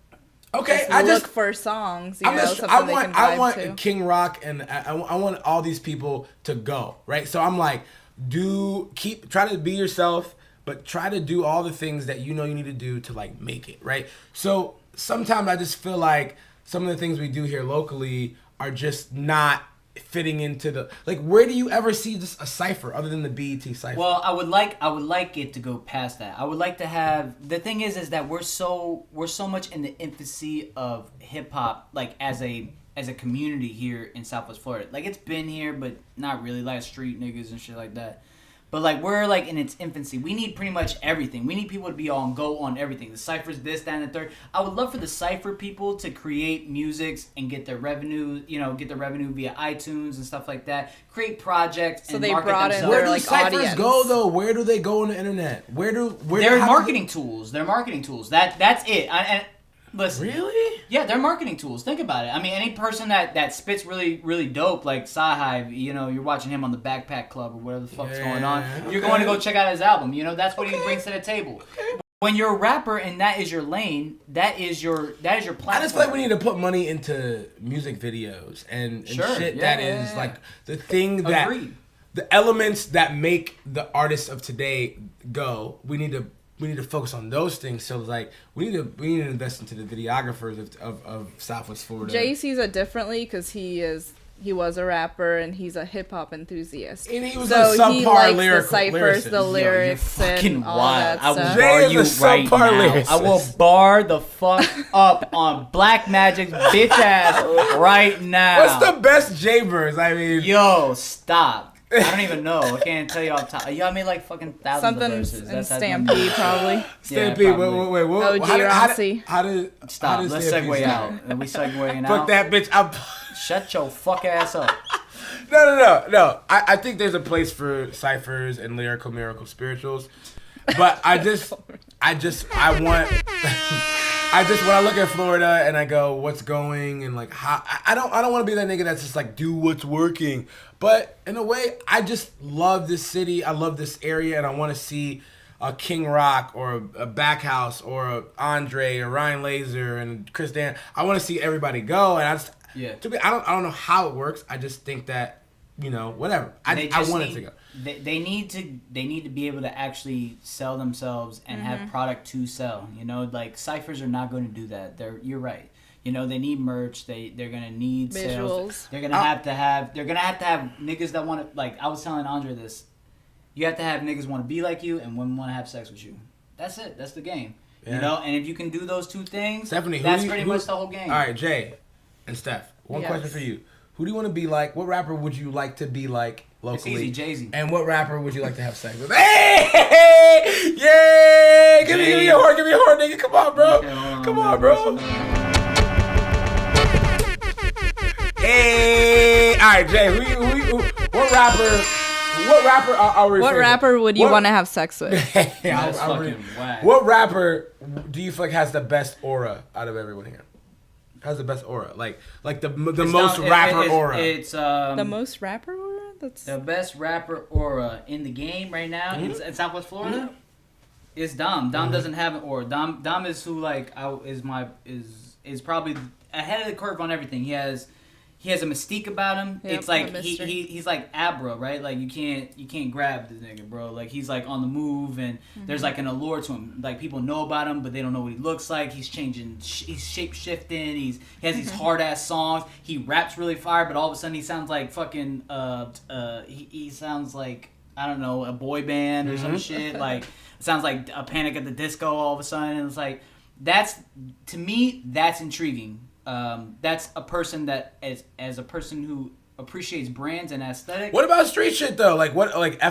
Okay, Just I look just for songs. I want King Rock and I want all these people to go, right? So I'm like, try to be yourself, but try to do all the things that you know you need to do to like make it, right? So sometimes I just feel like some of the things we do here locally are just not fitting into the like. Where do you ever see just a cipher other than the BET cipher? well, I would like it to go past that. I would like to have. The thing is that we're so much in the infancy of hip hop, like as a community here in Southwest Florida. Like it's been here, but not really. Like street niggas and shit like that. But like we're like in its infancy. We need pretty much everything. We need people to be go on everything. The Cyphers, this, that, and the third. I would love for the Cypher people to create musics and get their revenue, via iTunes and stuff like that. Create projects and they market brought in themselves. Where do like ciphers audience. go though? Where do they go on the internet? They're marketing tools. They're marketing tools. That's it. And listen, Really? yeah, they're marketing tools. Think about it. I mean, any person that spits really, really dope, like Sci-Hive, you're watching him on the Backpack Club or whatever the fuck's going on. You're going to go check out his album. That's what he brings to the table. When you're a rapper and that is your lane, that is your platform. I just feel like we need to put money into music videos and shit that is like the thing that Agreed. the elements that make the artists of today go. We need to focus on those things. So like we need to invest into the videographers of Southwest Florida. Jay sees it differently because he was a rapper and he's a hip hop enthusiast. And he was so a subpar he likes lyrical the ciphers, the lyricist. lyrics, Fucking and all wild. that I will stuff. Jay bar is you a right subpar now. lyricist. I will bar the fuck up on Black Magic's bitch ass right now. What's the best Jay verse? I mean, Yo, stop. I don't even know. I can't tell you off top. Yo, I made like fucking thousands Something of verses. in That's how Stampede, probably. Stampede. Yeah, wait. OG Rossi. How did Stop. Let's Stampede segue start? out. Are we segueing Fuck out? that bitch. I'm... Shut your fuck ass up. No. I think there's a place for ciphers and lyrical miracle spirituals, but I want. When I look at Florida and I go, what's going and like how I don't want to be that nigga that's just like do what's working. But in a way, I just love this city. I love this area, and I want to see a King Rock or a Backhouse or a Andre or Ryan Laser and Chris Dan. I want to see everybody go, and I don't know how it works. I just think that whatever. I want it to go. They need to be able to actually sell themselves and have product to sell. Like ciphers are not going to do that. You're right. They need merch. They're gonna need Visuals. sales. They're gonna have to have niggas that want to, like I was telling Andre this. You have to have niggas want to be like you and women want to have sex with you. That's it. That's the game. Yeah. And if you can do those two things, Stephanie, that's pretty much the whole game. All right, Jay and Steph. One question for you. Who do you want to be like? What rapper would you like to be like locally? It's easy, Jay-Z. And what rapper would you like to have sex with? Hey! Yeah! Give me a horn, nigga. Come on, bro. Okay, Come on, bro. Hey! All right, Jay. What rapper are we? What rapper would you want to have sex with? That's fucking whack. What rapper do you feel like has the best aura out of everyone here? Has the best aura, like the most rapper aura. It's The most rapper aura? That's the best rapper aura in the game right now in Southwest Florida. It's Dom. Dom doesn't have an aura. Dom is who is probably ahead of the curve on everything. He has a mystique about him. Yep, It's like a mystery. he's like Abra, right? Like you can't grab this nigga, bro. Like he's like on the move, and there's like an allure to him. Like people know about him, but they don't know what he looks like. He's changing. He's shape shifting. He has these hard ass songs. He raps really fire, but all of a sudden he sounds like fucking he sounds like, I don't know, a boy band or some shit. Like it sounds like a Panic at the Disco all of a sudden. And it's like to me that's intriguing. That's a person that as a person who appreciates brands and aesthetic. What about street shit though? Like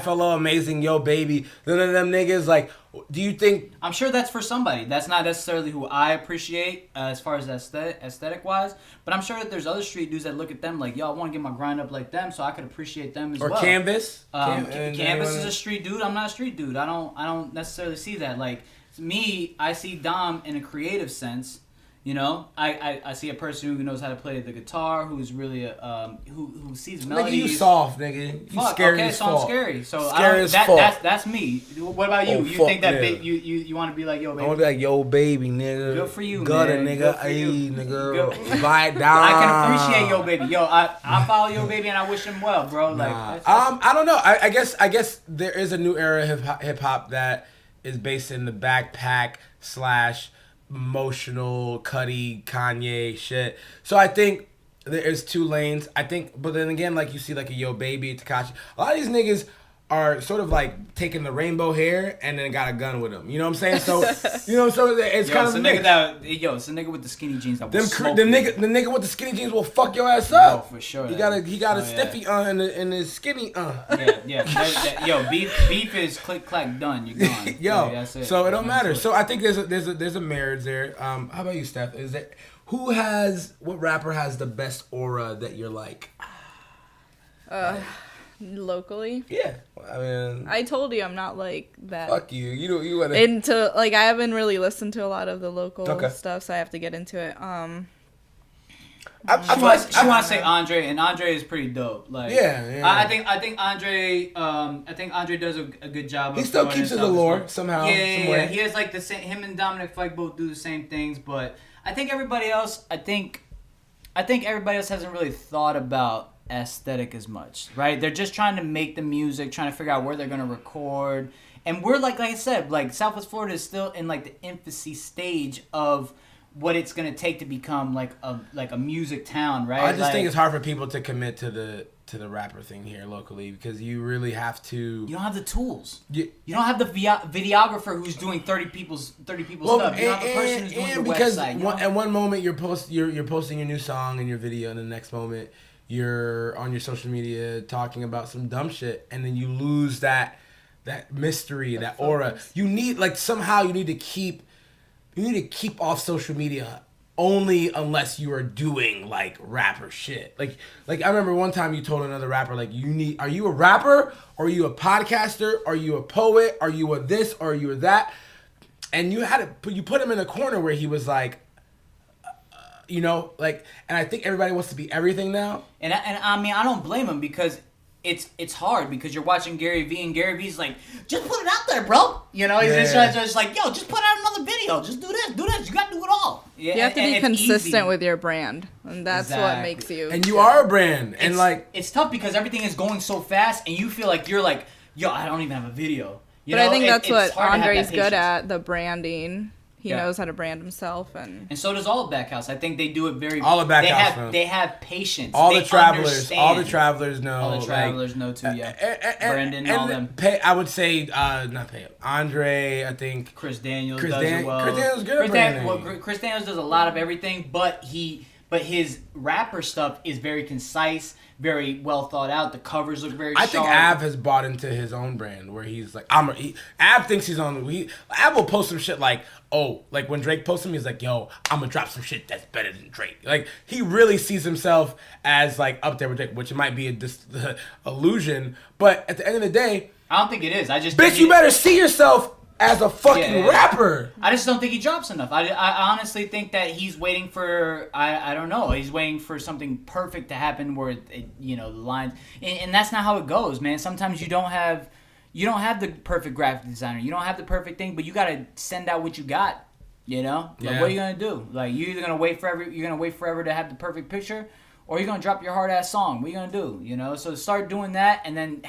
FLO, Amazing, Yo Baby, none of them niggas. Like, do you think? I'm sure that's for somebody. That's not necessarily who I appreciate as far as aesthetic wise. But I'm sure that there's other street dudes that look at them like, yo, I want to get my grind up like them, so I could appreciate them as well. Or Canvas. Canvas is a street dude. I'm not a street dude. I don't necessarily see that. Like me, I see Dom in a creative sense. You know, I see a person who knows how to play the guitar, who's really who sees melodies. Nigga, you soft, nigga. You scary okay, as so fuck. I'm scary. So Scary as fuck. That's me. What about you? Oh, You fuck think that yeah. you want to be like, yo, I baby? want to be like, yo, baby, nigga. Good for you, Gutter, man. nigga. Good for Ayy, you. nigga. Good. Bite down. I can appreciate yo, baby. Yo, I follow yo, baby, and I wish him well, bro. Like, Nah. that's- I don't know. I guess there is a new era of hip hop that is based in the backpack / emotional Cudi Kanye shit. So I think there is two lanes. I think, but then again, like you see, like a Yo Baby, Tekashi. A lot of these niggas are sort of like taking the rainbow hair and then got a gun with them. You know what I'm saying? So so it's kind of a mix. It's a nigga with the skinny jeans that will smoke The you. nigga with the skinny jeans will fuck your ass up. Oh, for sure. He got a stiffy and his skinny Yeah. Yo, beef is click clack done. You're gone. Yo, Yeah, that's it. so it don't matter. That's it. So I think there's a marriage there. How about you, Steph? Is that what rapper has the best aura that you're like? Locally. Yeah, I mean, I told you I'm not like that. fuck you. You wanna Into like I haven't really listened to a lot of the local Okay. stuff, so I have to get into it. She wants to say Andre, and Andre is pretty dope. Like, Yeah. I think Andre, does a good job. He of still throwing keeps his himself as allure well. somehow. Yeah. somewhere. He has like the same. Him and Dominike Fike both do the same things, but I think everybody else. I think everybody else hasn't really thought about aesthetic as much, right? They're just trying to make the music, trying to figure out where they're gonna record, and we're like I said, like Southwest Florida is still in like the infancy stage of what it's gonna take to become like a music town, right? I just Like, think it's hard for people to commit to the rapper thing here locally because you really have to. you don't have the tools. You don't have the videographer who's doing 30 people's stuff. You don't have the person who's doing the because website. You know? at one moment you're posting your new song and your video, and the next moment you're on your social media talking about some dumb shit, and then you lose that mystery, that aura. You need somehow you need to keep off social media only unless you are doing like rapper shit. Like I remember one time you told another rapper like are you a rapper or are you a podcaster? Are you a poet? Are you a this or are you a that? And you put him in a corner where he was like, and I think everybody wants to be everything now. And I mean I don't blame him because it's hard because you're watching Gary Vee and Gary Vee's like, just put it out there, bro. You know, he's just like, yo, just put out another video. Just do this. You got to do it all. Yeah, you have to be it's consistent easy. with your brand, and that's what Exactly. makes you. And you are a brand, and it's tough because everything is going so fast, and you feel like you're like, yo, I don't even have a video. But I think that's what it's hard to have that Andre's good patience. at, the branding. He Yeah. knows how to brand himself, and so does all of Backhouse. I think they do it very. All of Backhouse, man. They have patience. all They the travelers understand. know. All the travelers know too. Yeah, Brandon, all them. I would say not Pay. Andre, I think. Chris Daniels Chris does it well. Chris Daniels good at branding. Chris Daniels does a lot of everything, but his rapper stuff is very concise, very well thought out. The covers look very I sharp. think Av has bought into his own brand where he's like, Av thinks he's on. Av will post some shit like when Drake posts him, he's like, yo, I'm gonna drop some shit that's better than Drake. Like he really sees himself as like up there with Drake, which might be a illusion, but at the end of the day, I don't think it is. I just bitch, think you better see yourself as a fucking rapper. I just don't think he drops enough. I honestly think that he's waiting for I don't know. He's waiting for something perfect to happen where the lines and that's not how it goes, man. Sometimes you don't have the perfect graphic designer. You don't have the perfect thing, but you gotta send out what you got. You know, like, Yeah. what are you gonna do? Like you're either gonna wait forever to have the perfect picture, or you're gonna drop your hard ass song. What are you gonna do? You know, so start doing that, and then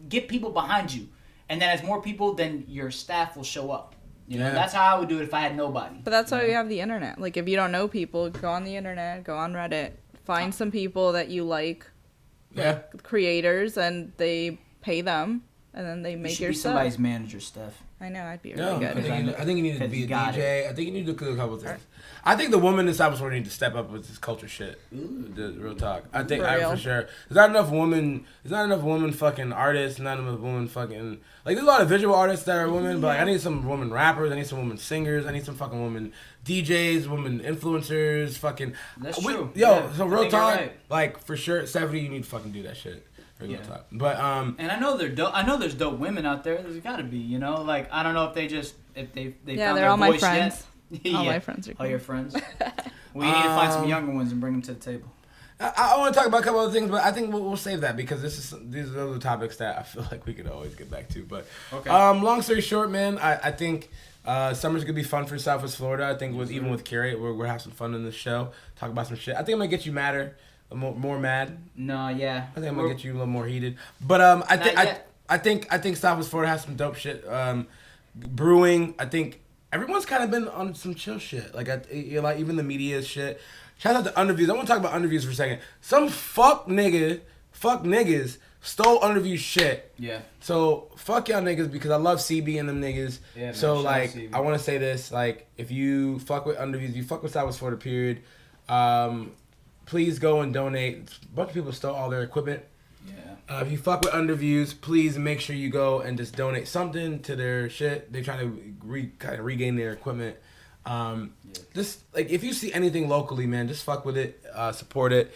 get people behind you. And then as more people, then your staff will show up. You know, that's how I would do it if I had nobody. but that's why we have the internet. Like if you don't know people, go on the internet, go on Reddit, find some people that you like, creators, and they pay them, and then they make you your should be stuff. somebody's manager, Steph. I know, I'd be No, really I good. think you need to Because be you a got DJ. I think you need to do a couple things. I think the women in South Florida need to step up with this culture shit. The real talk. I think for sure. There's not enough women. There's not enough women fucking artists. Not enough women fucking there's a lot of visual artists that are women, but like I need some women rappers. I need some women singers. I need some fucking women DJs, women influencers. Fucking. That's true. Yo, Yeah, so I real think you're talk. right. Like for sure, Stephanie, you need to fucking do that shit. Real talk. But And I know they're dope. I know there's dope women out there. There's got to be, like I don't know if they found they're their all my voice friends. yet. All my friends are cool. All your friends. We need to find some younger ones and bring them to the table. I want to talk about a couple other things, but I think we'll save that because these are the topics that I feel like we could always get back to. But long story short, man, I think summer's gonna be fun for Southwest Florida. I think even with Curate, we're have some fun in this show. Talk about some shit. I think I'm gonna get you madder, more mad. No, yeah. I think I'm gonna get you a little more heated. But I think Southwest Florida has some dope shit brewing. I think everyone's kind of been on some chill shit. Like even the media shit. Shout out to Underviews. I want to talk about Underviews for a second. Some fuck niggas stole Underviews shit. Yeah. So fuck y'all niggas because I love CB and them niggas. Yeah, man, so like I want to say this, like if you fuck with Underviews, you fuck with Southwest Florida period, please go and donate. A bunch of people stole all their equipment. Yeah. If you fuck with Underviews, please make sure you go and just donate something to their shit. They're trying to kind of regain their equipment. Just like if you see anything locally, man, just fuck with it, support it.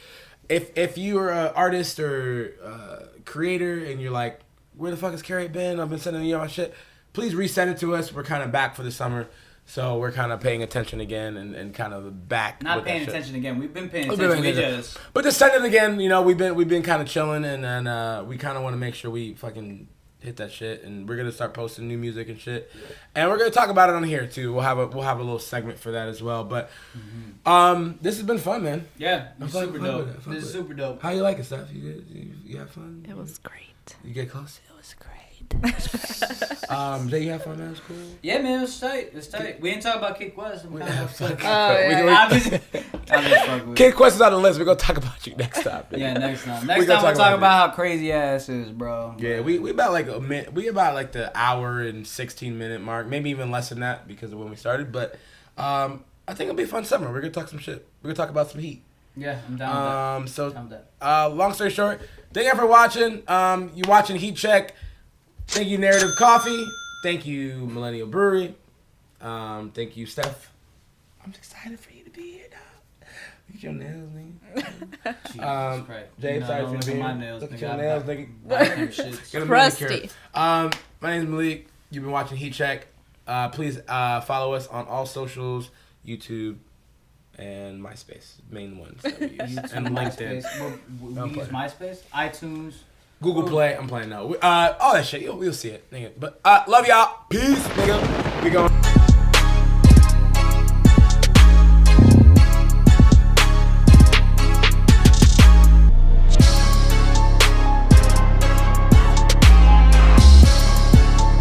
If you're an artist or creator and you're like, where the fuck is Curate been? I've been sending you all my shit. Please resend it to us. We're kind of back for the summer, so we're kind of paying attention again and kind of back. Not paying attention again. We've been paying attention. But just send it again. You know, we've been kind of chilling and we kind of want to make sure we fucking hit that shit, and we're gonna start posting new music and shit, and we're gonna talk about it on here too. We'll have a little segment for that as well. But this has been fun, man. Yeah, super dope. This is super dope. How you like it, Steph? You have fun? It was great. You get close? It was great. Jay, you have fun, man? It was cool. Yeah, man, it was tight. It was tight. We didn't talk about Kid Quest. Kid Quest is on the list. We're gonna talk about you next time. Yeah, next time. Next time we'll talk about how crazy ass is, bro. Yeah, we about like a minute. We about like the hour and 16-minute mark, maybe even less than that because of when we started. But I think it'll be a fun summer. We're gonna talk some shit. We're gonna talk about some heat. Yeah, I'm down with that. So, long story short, thank you for watching. You're watching Heat Check. Thank you, Narrative Coffee. Thank you, Millennial Brewery. Thank you, Steph. I'm excited for you to be here now. Look at your nails, nigga. Jesus Christ. Jay, sorry for you being my nails. Look at your nails, nigga. Crusty. My name is Malik. You've been watching Heat Check. Please follow us on all socials, YouTube, and MySpace, main ones that we use. And LinkedIn. We use MySpace, iTunes, Google Play. I'm playing now. All that shit. You'll see it, nigga. But love y'all. Peace, nigga. We going.